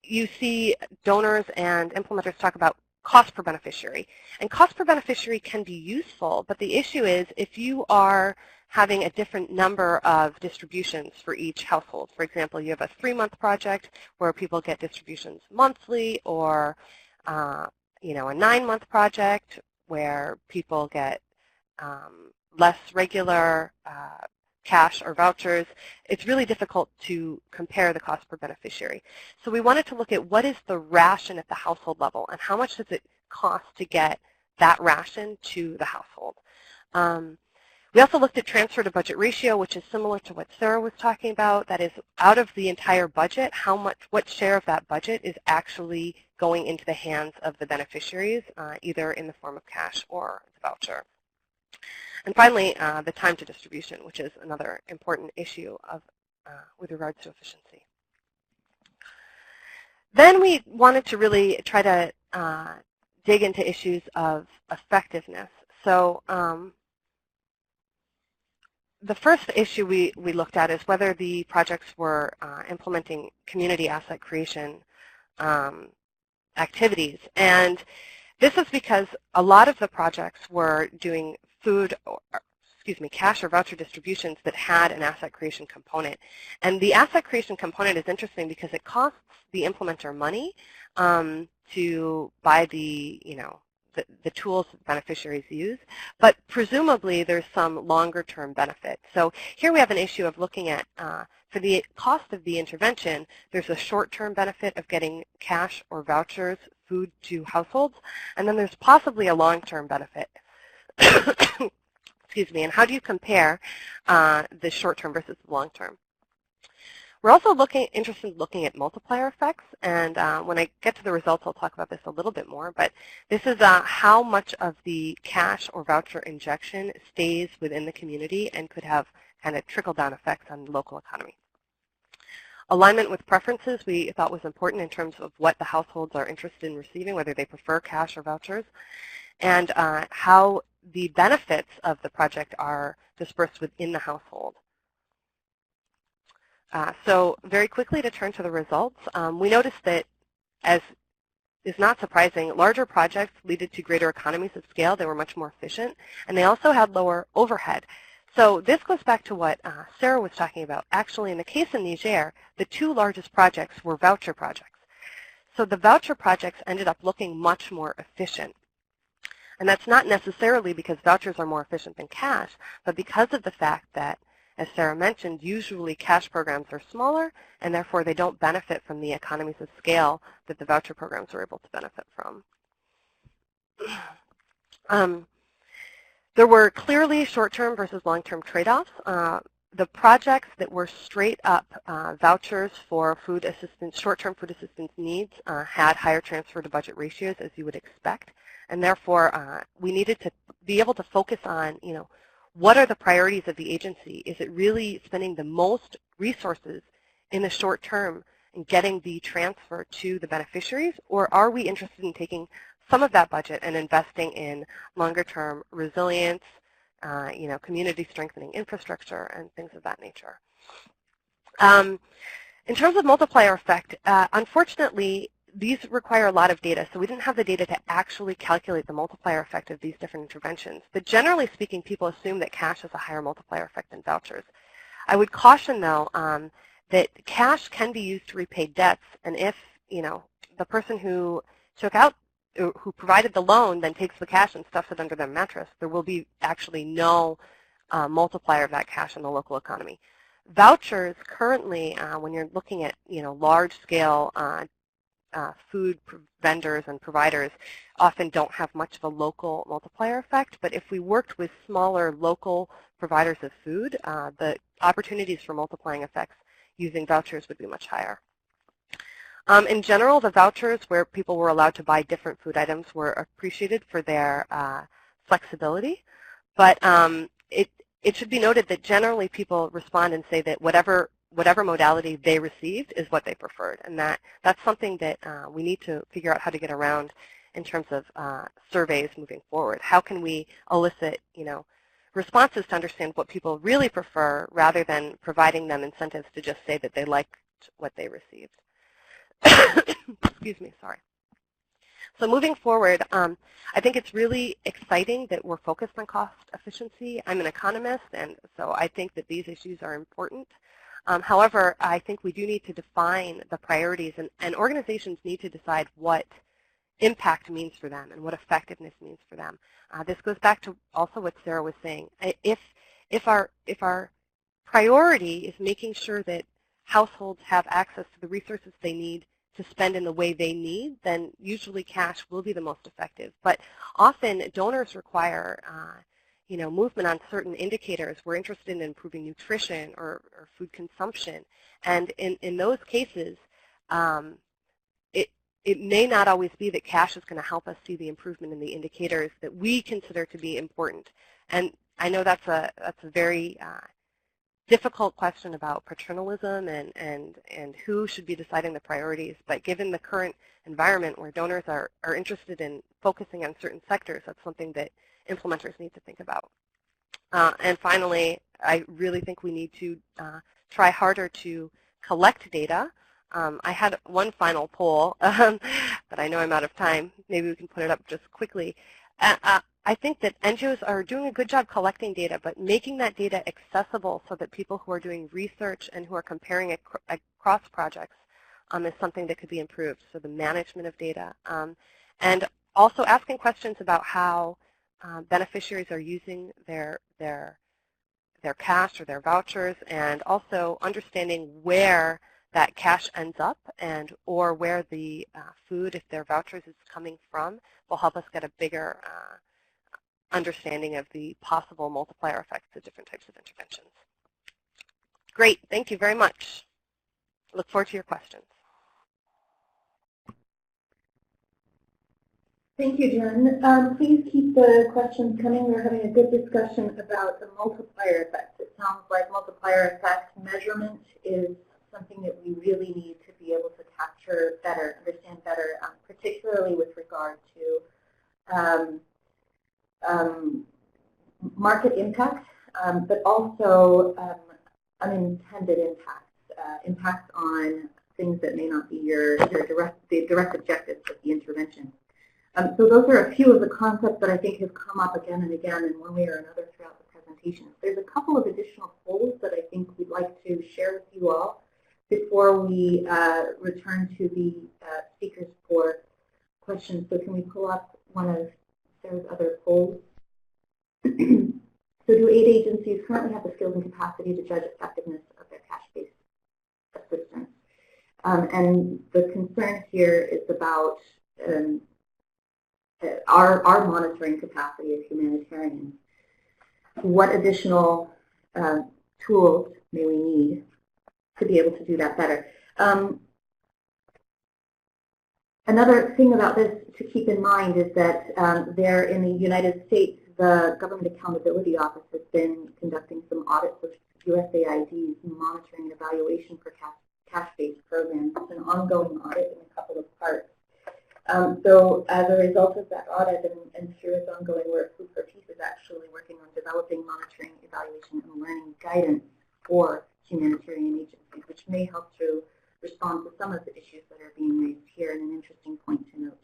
you see donors and implementers talk about cost per beneficiary. And cost per beneficiary can be useful, but the issue is if you are having a different number of distributions for each household. For example, you have a 3-month project where people get distributions monthly, or a 9-month project where people get less regular cash or vouchers. It's really difficult to compare the cost per beneficiary. So we wanted to look at what is the ration at the household level and how much does it cost to get that ration to the household. We also looked at transfer to budget ratio, which is similar to what Sarah was talking about. That is, out of the entire budget, what share of that budget is actually going into the hands of the beneficiaries, either in the form of cash or the voucher. And finally, the time to distribution, which is another important issue with regards to efficiency. Then we wanted to really try to dig into issues of effectiveness. So the first issue we looked at is whether the projects were implementing community asset creation activities. And this is because a lot of the projects were doing cash or voucher distributions that had an asset creation component. And the asset creation component is interesting because it costs the implementer money to buy the tools that beneficiaries use, but presumably there's some longer-term benefit. So here we have an issue of looking at, for the cost of the intervention, there's a short-term benefit of getting cash or vouchers, food to households, and then there's possibly a long-term benefit. Excuse me, and how do you compare the short-term versus the long-term? We're also interested in looking at multiplier effects, and when I get to the results, I'll talk about this a little bit more, but this is how much of the cash or voucher injection stays within the community and could have kind of trickle-down effects on the local economy. Alignment with preferences we thought was important in terms of what the households are interested in receiving, whether they prefer cash or vouchers, and how the benefits of the project are dispersed within the household. So very quickly to turn to the results, we noticed that, as is not surprising, larger projects led to greater economies of scale. They were much more efficient, and they also had lower overhead. So this goes back to what Sarah was talking about. Actually, in the case of Niger, the two largest projects were voucher projects. so the voucher projects ended up looking much more efficient. And that's not necessarily because vouchers are more efficient than cash, but because of the fact that, as Sarah mentioned, usually cash programs are smaller, and therefore they don't benefit from the economies of scale that the voucher programs are able to benefit from. There were clearly short-term versus long-term trade-offs. The projects that were straight-up vouchers for food assistance, short-term food assistance needs had higher transfer to budget ratios, as you would expect, and therefore we needed to be able to focus on, what are the priorities of the agency? Is it really spending the most resources in the short term and getting the transfer to the beneficiaries, or are we interested in taking some of that budget and investing in longer-term resilience, community strengthening infrastructure, and things of that nature? In terms of multiplier effect, unfortunately, these require a lot of data, so we didn't have the data to actually calculate the multiplier effect of these different interventions. But generally speaking, people assume that cash has a higher multiplier effect than vouchers. I would caution, though, that cash can be used to repay debts, and if, the person who who provided the loan then takes the cash and stuffs it under their mattress, there will be actually no multiplier of that cash in the local economy. Vouchers currently, when you're looking at, large-scale food vendors and providers, often don't have much of a local multiplier effect, but if we worked with smaller local providers of food, the opportunities for multiplying effects using vouchers would be much higher. In general, the vouchers where people were allowed to buy different food items were appreciated for their flexibility, but it should be noted that generally people respond and say that whatever modality they received is what they preferred, and that's something that we need to figure out how to get around in terms of surveys moving forward. How can we elicit, responses to understand what people really prefer rather than providing them incentives to just say that they liked what they received? Excuse me, sorry. So moving forward, I think it's really exciting that we're focused on cost efficiency. I'm an economist, and so I think that these issues are important. However, I think we do need to define the priorities, and organizations need to decide what impact means for them and what effectiveness means for them. This goes back to also what Sarah was saying. If our priority is making sure that households have access to the resources they need to spend in the way they need, then usually cash will be the most effective. But often donors require movement on certain indicators. We're interested in improving nutrition or food consumption. And in those cases, it may not always be that cash is going to help us see the improvement in the indicators that we consider to be important. And I know that's a very difficult question about paternalism and who should be deciding the priorities. But given the current environment where donors are interested in focusing on certain sectors, that's something that implementers need to think about. And finally, I really think we need to try harder to collect data. I had one final poll, but I know I'm out of time. Maybe we can put it up just quickly. I think that NGOs are doing a good job collecting data, but making that data accessible so that people who are doing research and who are comparing across projects is something that could be improved. So the management of data. And also asking questions about how beneficiaries are using their cash or their vouchers, and also understanding where that cash ends up or where the food, if their vouchers, is coming from, will help us get a bigger understanding of the possible multiplier effects of different types of interventions. Great, thank you very much. Look forward to your questions. Thank you, Jen. Please keep the questions coming. We're having a good discussion about the multiplier effect. It sounds like multiplier effect measurement is something that we really need to be able to capture better, understand better, particularly with regard to market impact, but also unintended impacts, impacts on things that may not be the direct objectives of the intervention. So those are a few of the concepts that I think have come up again and again in one way or another throughout the presentation. There's a couple of additional polls that I think we'd like to share with you all. before we return to the speakers for questions. So can we pull up one of Sarah's other polls? So do aid agencies currently have the skills and capacity to judge effectiveness of their cash-based assistance? And the concern here is about our monitoring capacity as humanitarians. What additional tools may we need to be able to do that better? Another thing about this to keep in mind is that there in the United States, the Government Accountability Office has been conducting some audits of USAID's monitoring and evaluation for cash-based programs. It's an ongoing audit in a couple of parts. So as a result of that audit and through its ongoing work, Food for Peace is actually working on developing monitoring, evaluation, and learning guidance for humanitarian agencies, which may help to respond to some of the issues that are being raised here, and an interesting point to note.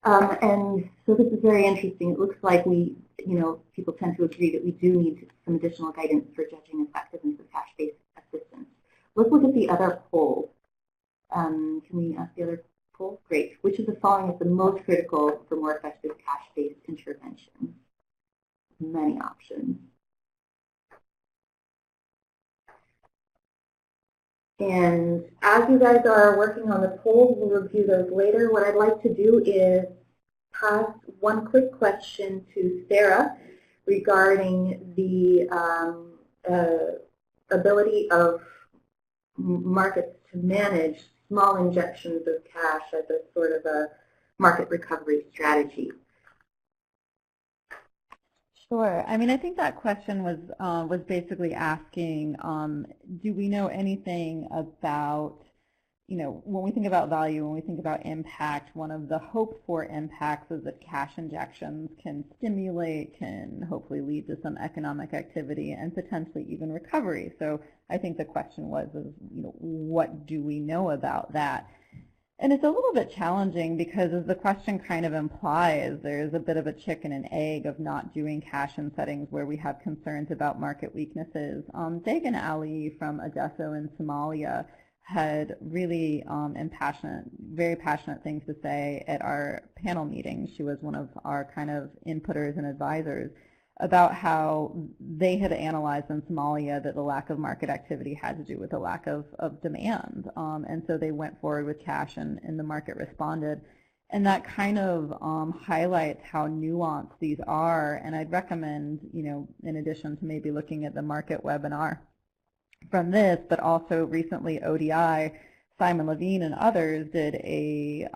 And so this is very interesting. It looks like people tend to agree that we do need some additional guidance for judging effectiveness of cash-based assistance. Let's look at the other poll. Can we ask the other poll? Great. Which of the following is the most critical for more effective cash-based interventions? Many options. And as you guys are working on the polls, we'll review those later. What I'd like to do is pass one quick question to Sarah regarding the ability of markets to manage small injections of cash as a sort of a market recovery strategy. Sure. I mean, I think that question was basically asking, do we know anything about, when we think about value, when we think about impact, one of the hoped for impacts is that cash injections can stimulate, can hopefully lead to some economic activity and potentially even recovery. So I think the question was, what do we know about that? And it's a little bit challenging because, as the question kind of implies, there's a bit of a chicken and egg of not doing cash in settings where we have concerns about market weaknesses. Dagan Ali from Adesso in Somalia had really very passionate things to say at our panel meeting. She was one of our kind of inputters and advisors about how they had analyzed in Somalia that the lack of market activity had to do with a lack of demand. And so they went forward with cash and the market responded. And that kind of highlights how nuanced these are. And I'd recommend, in addition to maybe looking at the market webinar from this, but also recently ODI, Simon Levine and others did a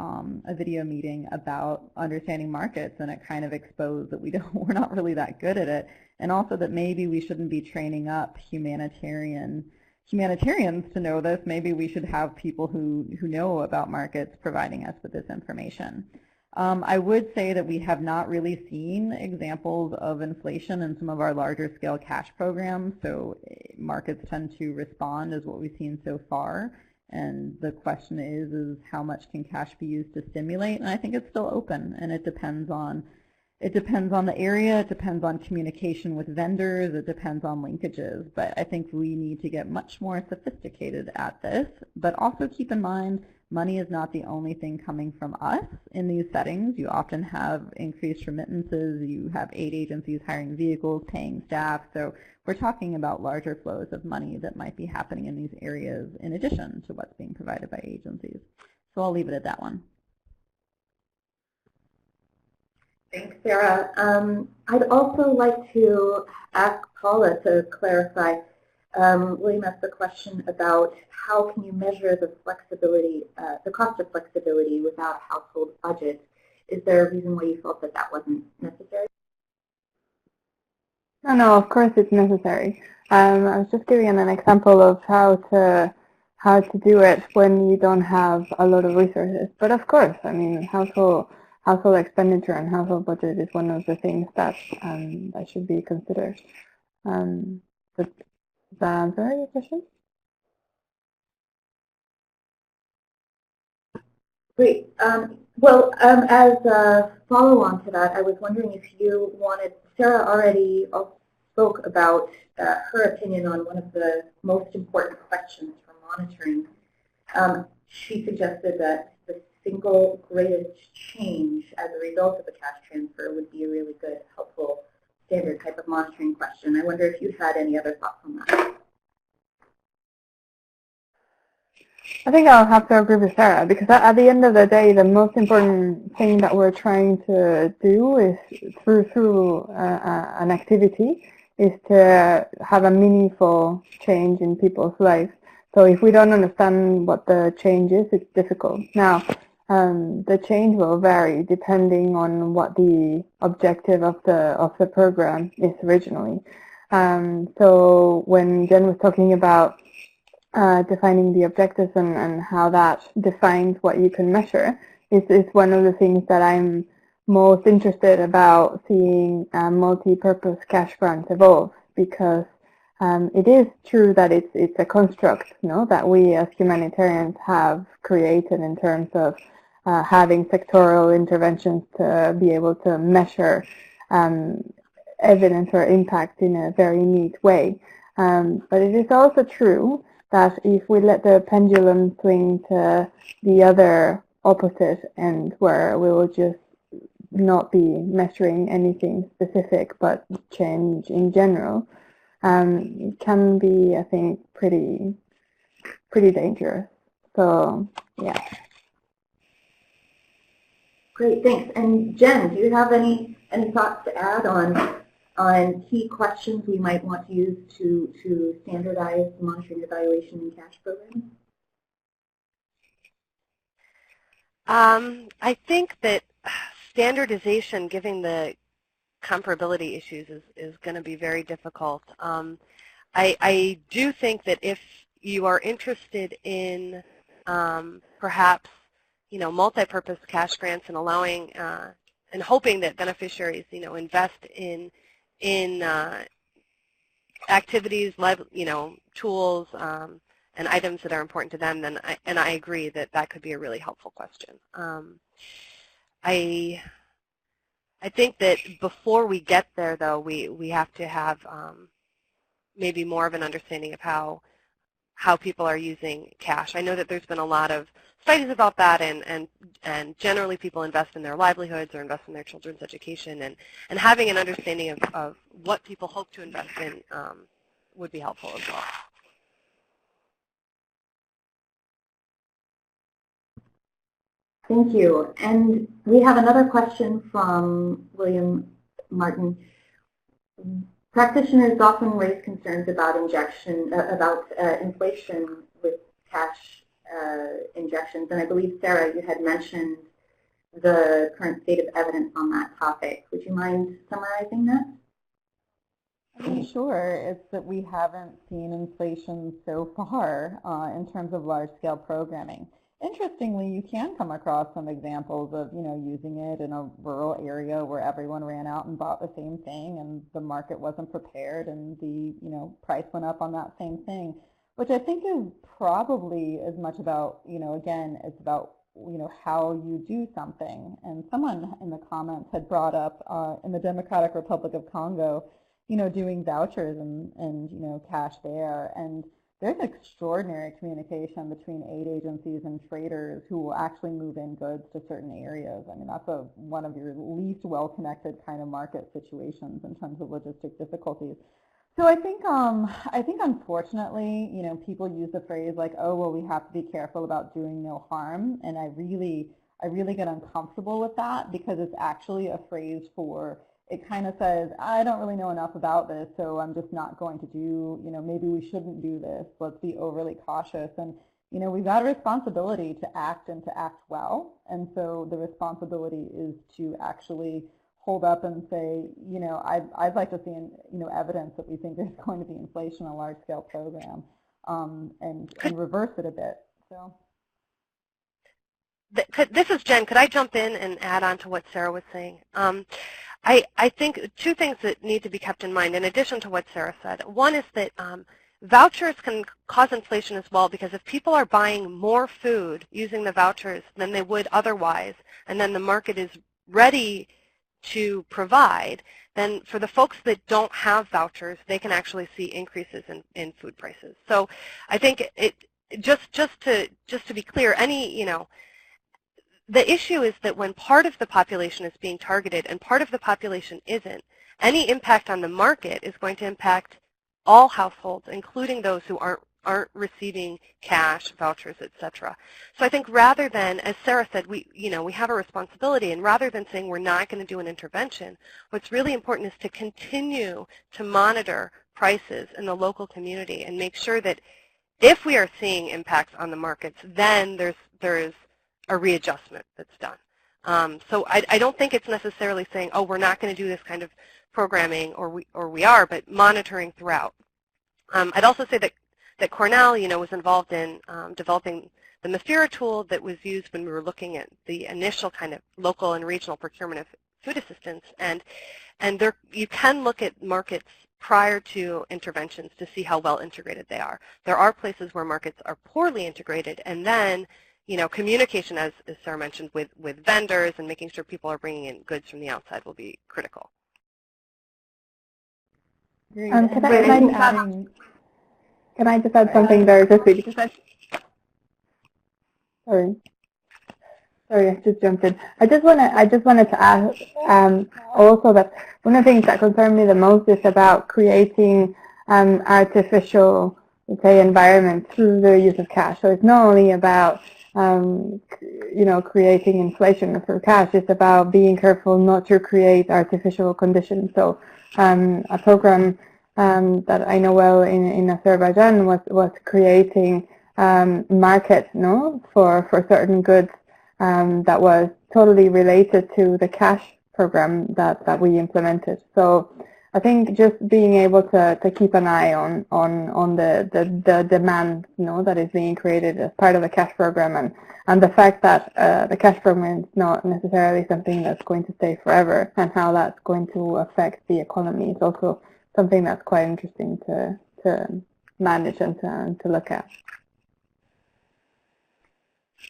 video meeting about understanding markets, and it kind of exposed that we're not really that good at it, and also that maybe we shouldn't be training up humanitarians to know this. Maybe we should have people who know about markets providing us with this information. I would say that we have not really seen examples of inflation in some of our larger scale cash programs, so markets tend to respond as what we've seen so far. And the question is how much can cash be used to stimulate? And I think it's still open, and it depends on the area, it depends on communication with vendors, it depends on linkages. But I think we need to get much more sophisticated at this. But also keep in mind, money is not the only thing coming from us in these settings. You often have increased remittances, you have aid agencies hiring vehicles, paying staff. So we're talking about larger flows of money that might be happening in these areas in addition to what's being provided by agencies. So I'll leave it at that one. Thanks, Sarah. I'd also like to ask Paula to clarify. William asked the question about how can you measure the flexibility, the cost of flexibility without a household budget. Is there a reason why you felt that that wasn't necessary? No, of course it's necessary. I was just giving an example of how to do it when you don't have a lot of resources. But of course, I mean, household expenditure and household budget is one of the things that that should be considered. Does that answer your question? Great. Well, as a follow-on to that, I was wondering if you wanted, Sarah already spoke about her opinion on one of the most important questions from monitoring, she suggested that the single greatest change as a result of a cash transfer would be a really good, helpful, standard type of monitoring question. I wonder if you had any other thoughts on that. I think I'll have to agree with Sarah, because at the end of the day, the most important thing that we're trying to do is through an activity is to have a meaningful change in people's lives. So if we don't understand what the change is, it's difficult. Now, the change will vary depending on what the objective of the program is originally. So when Jen was talking about defining the objectives and how that defines what you can measure is one of the things that I'm most interested about seeing multi-purpose cash grants evolve, because it is true that it's a construct, that we as humanitarians have created in terms of having sectoral interventions to be able to measure evidence or impact in a very neat way. But it is also true that if we let the pendulum swing to the other opposite end, where we will just not be measuring anything specific but change in general, it can be, I think, pretty dangerous. So, yeah. Great, thanks. And Jen, do you have any thoughts to add on key questions we might want to use to standardize monitoring, evaluation, and cash programs? I think that standardization, given the comparability issues, is going to be very difficult. I do think that if you are interested in perhaps multi-purpose cash grants and allowing and hoping that beneficiaries invest in activities, tools, and items that are important to them, then I agree that could be a really helpful question. I think that before we get there, though, we have to have maybe more of an understanding of how people are using cash. I know that there's been a lot of studies about that, and generally people invest in their livelihoods or invest in their children's education, and having an understanding of what people hope to invest in would be helpful as well. Thank you. And we have another question from William Martin. Practitioners often raise concerns about inflation with cash injections, and I believe, Sarah, you had mentioned the current state of evidence on that topic. Would you mind summarizing that? Sure. It's that we haven't seen inflation so far in terms of large-scale programming. Interestingly, you can come across some examples of, using it in a rural area where everyone ran out and bought the same thing and the market wasn't prepared and the, price went up on that same thing, which I think is probably as much about, again, it's about, how you do something. And someone in the comments had brought up in the Democratic Republic of Congo, doing vouchers and cash there. And there's extraordinary communication between aid agencies and traders who will actually move in goods to certain areas. I mean, that's one of your least well-connected kind of market situations in terms of logistic difficulties. So I think unfortunately, people use the phrase like, oh, well, we have to be careful about doing no harm. And I really get uncomfortable with that, because it's actually a phrase for, it kind of says, I don't really know enough about this, so I'm just not going to do, maybe we shouldn't do this. Let's be overly cautious. And, we've got a responsibility to act and to act well. And so the responsibility is to actually hold up and say, I'd like to see, evidence that we think there's going to be inflation in a large-scale program, and reverse it a bit. So. This is Jen. Could I jump in and add on to what Sarah was saying? I think two things that need to be kept in mind in addition to what Sarah said. One is that vouchers can cause inflation as well, because if people are buying more food using the vouchers than they would otherwise, and then the market is ready to provide, then for the folks that don't have vouchers, they can actually see increases in food prices. So I think just to be clear, the issue is that when part of the population is being targeted and part of the population isn't, any impact on the market is going to impact all households, including those who aren't receiving cash, vouchers, etc. So I think rather than, as Sarah said, we have a responsibility, and rather than saying we're not going to do an intervention, what's really important is to continue to monitor prices in the local community and make sure that if we are seeing impacts on the markets, then there is a readjustment that's done. So I don't think it's necessarily saying, oh, we're not going to do this kind of programming, or we are, but monitoring throughout. I'd also say that Cornell, was involved in developing the Mafira tool that was used when we were looking at the initial kind of local and regional procurement of food assistance, and there you can look at markets prior to interventions to see how well integrated they are. There are places where markets are poorly integrated, and then communication, as Sarah mentioned, with vendors and making sure people are bringing in goods from the outside will be critical. Can I just add something very quickly? Sorry, I just jumped in. I just wanted to add also that one of the things that concern me the most is about creating artificial, let's say, environment through the use of cash. So it's not only about creating inflation through cash. It's about being careful not to create artificial conditions. So a program that I know well in Azerbaijan was creating market, for certain goods that was totally related to the cash program that we implemented. So I think just being able to keep an eye on the demand, that is being created as part of the cash program, and the fact that the cash program is not necessarily something that's going to stay forever, and how that's going to affect the economy is also something that's quite interesting to manage and to look at.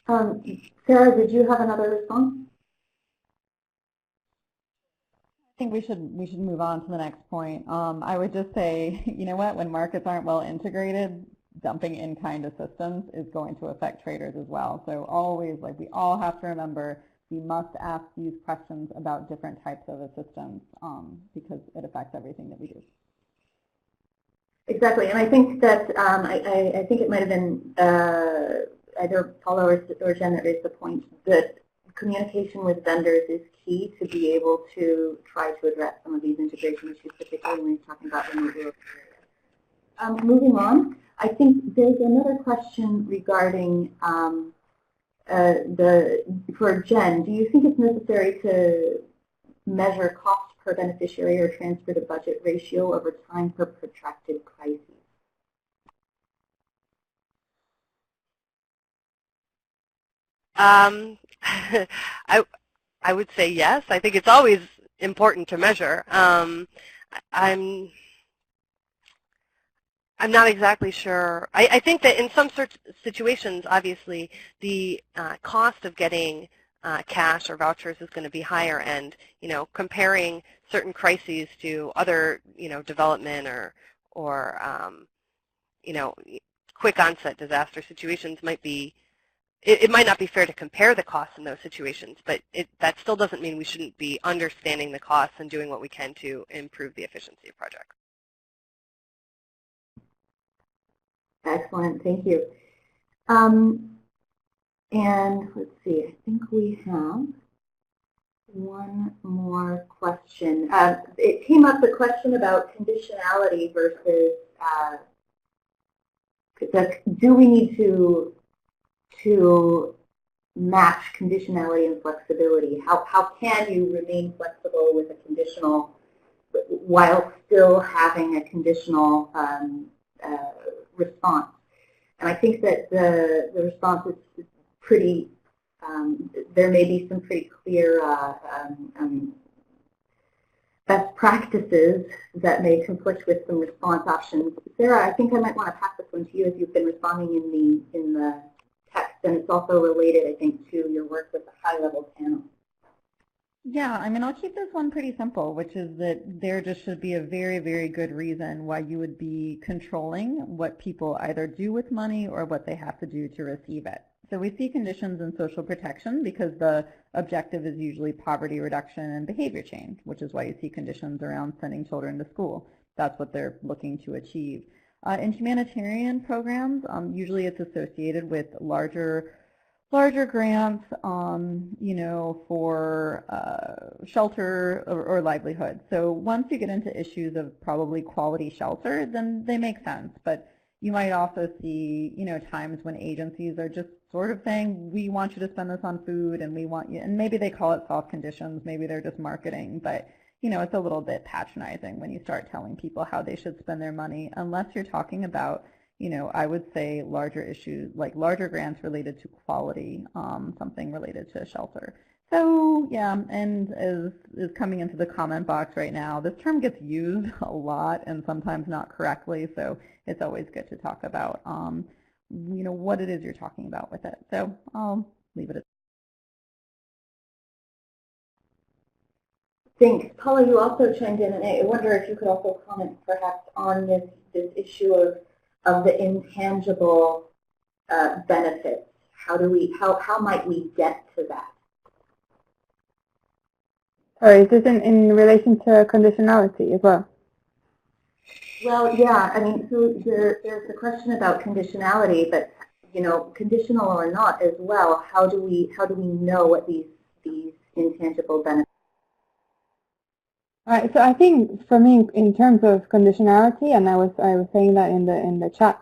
Sarah, did you have another response? I think we should move on to the next point. I would just say, when markets aren't well integrated, dumping in-kind assistance is going to affect traders as well. So always, we all have to remember, we must ask these questions about different types of assistance because it affects everything that we do. Exactly, and I think that I think it might have been either Paula or Jen that raised the point that communication with vendors is key to be able to try to address some of these integration issues, particularly when you're talking about remote rural areas. Moving on, I think there's another question regarding for Jen. Do you think it's necessary to measure cost per beneficiary or transfer to budget ratio over time for protracted crises? I would say yes. I think it's always important to measure. I'm not exactly sure. I think that in some situations, obviously, the cost of getting cash or vouchers is going to be higher, and comparing certain crises to other development or quick onset disaster situations might be. It might not be fair to compare the costs in those situations, but that still doesn't mean we shouldn't be understanding the costs and doing what we can to improve the efficiency of projects. Excellent, thank you. And let's see, I think we have one more question. It came up, the question about conditionality versus do we need to match conditionality and flexibility? How can you remain flexible with a conditional while still having a conditional response? And I think that the response is pretty, there may be some pretty clear best practices that may conflict with some response options. Sarah, I think I might want to pass this one to you as you've been responding in the text, and it's also related, I think, to your work with the high-level panel. Yeah, I mean, I'll keep this one pretty simple, which is that there just should be a very, very good reason why you would be controlling what people either do with money or what they have to do to receive it. So we see conditions in social protection because the objective is usually poverty reduction and behavior change, which is why you see conditions around sending children to school. That's what they're looking to achieve. In humanitarian programs, usually it's associated with larger grants, for shelter or livelihood. So once you get into issues of probably quality shelter, then they make sense. But you might also see, times when agencies are just sort of saying, we want you to spend this on food, and we want you, and maybe they call it soft conditions, maybe they're just marketing, but it's a little bit patronizing when you start telling people how they should spend their money, unless you're talking about I would say larger issues, like larger grants related to quality, something related to shelter. So yeah, and as is coming into the comment box right now, this term gets used a lot and sometimes not correctly, so it's always good to talk about, what it is you're talking about with it. So I'll leave it at that. Thanks. Paula, you also chimed in, and I wonder if you could also comment perhaps on this issue of the intangible benefits. How might we get to that? Sorry, is this in relation to conditionality as well? Well, yeah. I mean, so there's the question about conditionality, but conditional or not as well. How do we know what these intangible benefits? All right, so I think for me, in terms of conditionality, and I was saying that in the chat,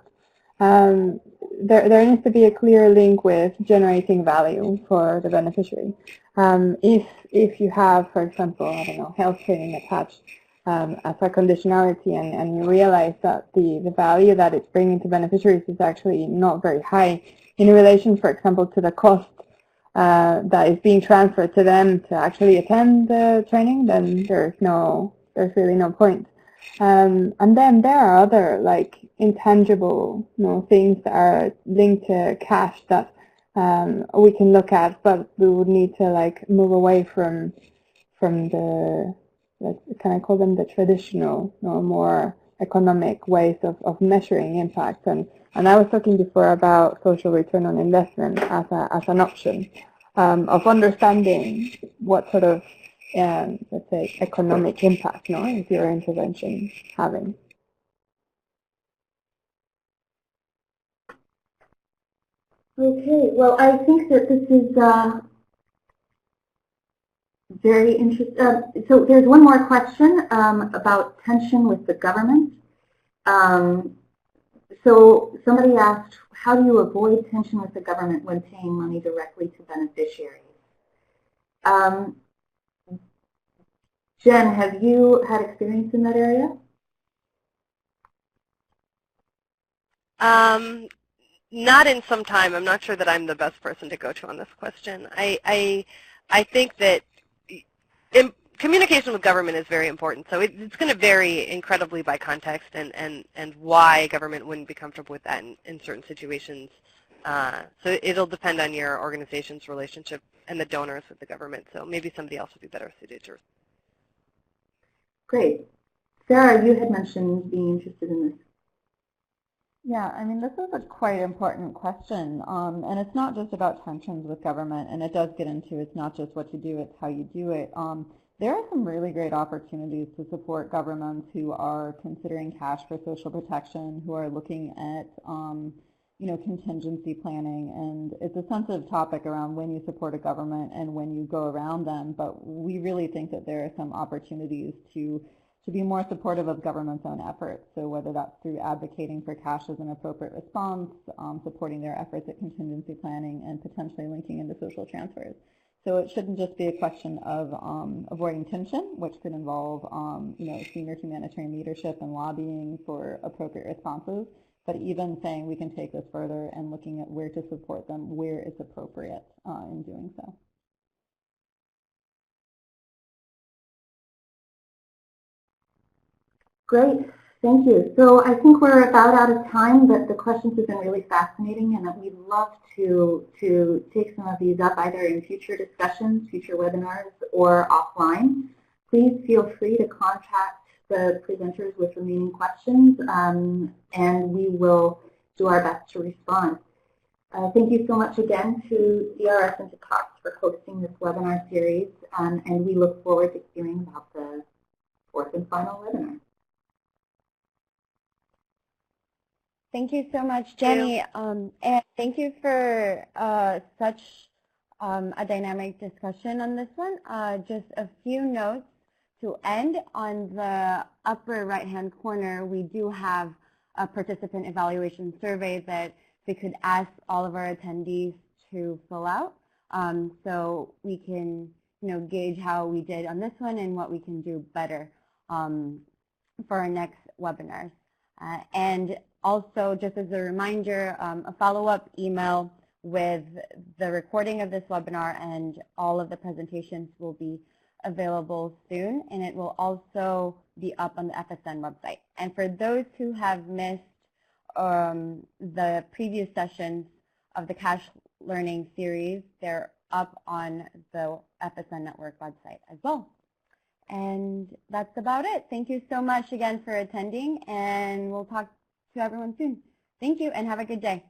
there needs to be a clear link with generating value for the beneficiary. If you have, for example, I don't know, health training attached as a conditionality, and you realize that the value that it's bringing to beneficiaries is actually not very high in relation, for example, to the cost that is being transferred to them to actually attend the training, then there's really no point. And then there are other intangible things that are linked to cash that we can look at, but we would need to move away from the, can I call them, the traditional, more economic ways of measuring impact. And I was talking before about social return on investment as an option of understanding what sort of, let's say, economic impact is your intervention having. Okay, well, I think that this is very interesting. So there's one more question about tension with the government. So somebody asked, how do you avoid tension with the government when paying money directly to beneficiaries? Jen, have you had experience in that area? Not in some time. I'm not sure that I'm the best person to go to on this question. I think that communication with government is very important. So it's going to vary incredibly by context and why government wouldn't be comfortable with that in certain situations. So it'll depend on your organization's relationship and the donors with the government. So maybe somebody else would be better suited to. Great. Sarah, you had mentioned being interested in this. Yeah, I mean, this is a quite important question, and it's not just about tensions with government, and it does get into it's not just what you do, it's how you do it. There are some really great opportunities to support governments who are considering cash for social protection, who are looking at contingency planning, and it's a sensitive topic around when you support a government and when you go around them, but we really think that there are some opportunities to be more supportive of government's own efforts. So whether that's through advocating for cash as an appropriate response, supporting their efforts at contingency planning, and potentially linking into social transfers. So it shouldn't just be a question of avoiding tension, which could involve senior humanitarian leadership and lobbying for appropriate responses, but even saying we can take this further and looking at where to support them, where it's appropriate in doing so. Great, thank you. So I think we're about out of time, but the questions have been really fascinating, and we'd love to take some of these up either in future discussions, future webinars, or offline. Please feel free to contact the presenters with remaining questions, and we will do our best to respond. Thank you so much again to CRS and to Cox for hosting this webinar series, and we look forward to hearing about the fourth and final webinar. Thank you so much, Jenny, and thank you for such a dynamic discussion on this one. Just a few notes to end. On the upper right-hand corner, we do have a participant evaluation survey that we could ask all of our attendees to fill out, so we can, gauge how we did on this one and what we can do better for our next webinars. And also, just as a reminder, a follow-up email with the recording of this webinar and all of the presentations will be available soon, and it will also be up on the FSN website. And for those who have missed the previous sessions of the Cash Learning series, they're up on the FSN Network website as well. And that's about it. Thank you so much again for attending, and we'll talk to everyone soon. Thank you, and have a good day.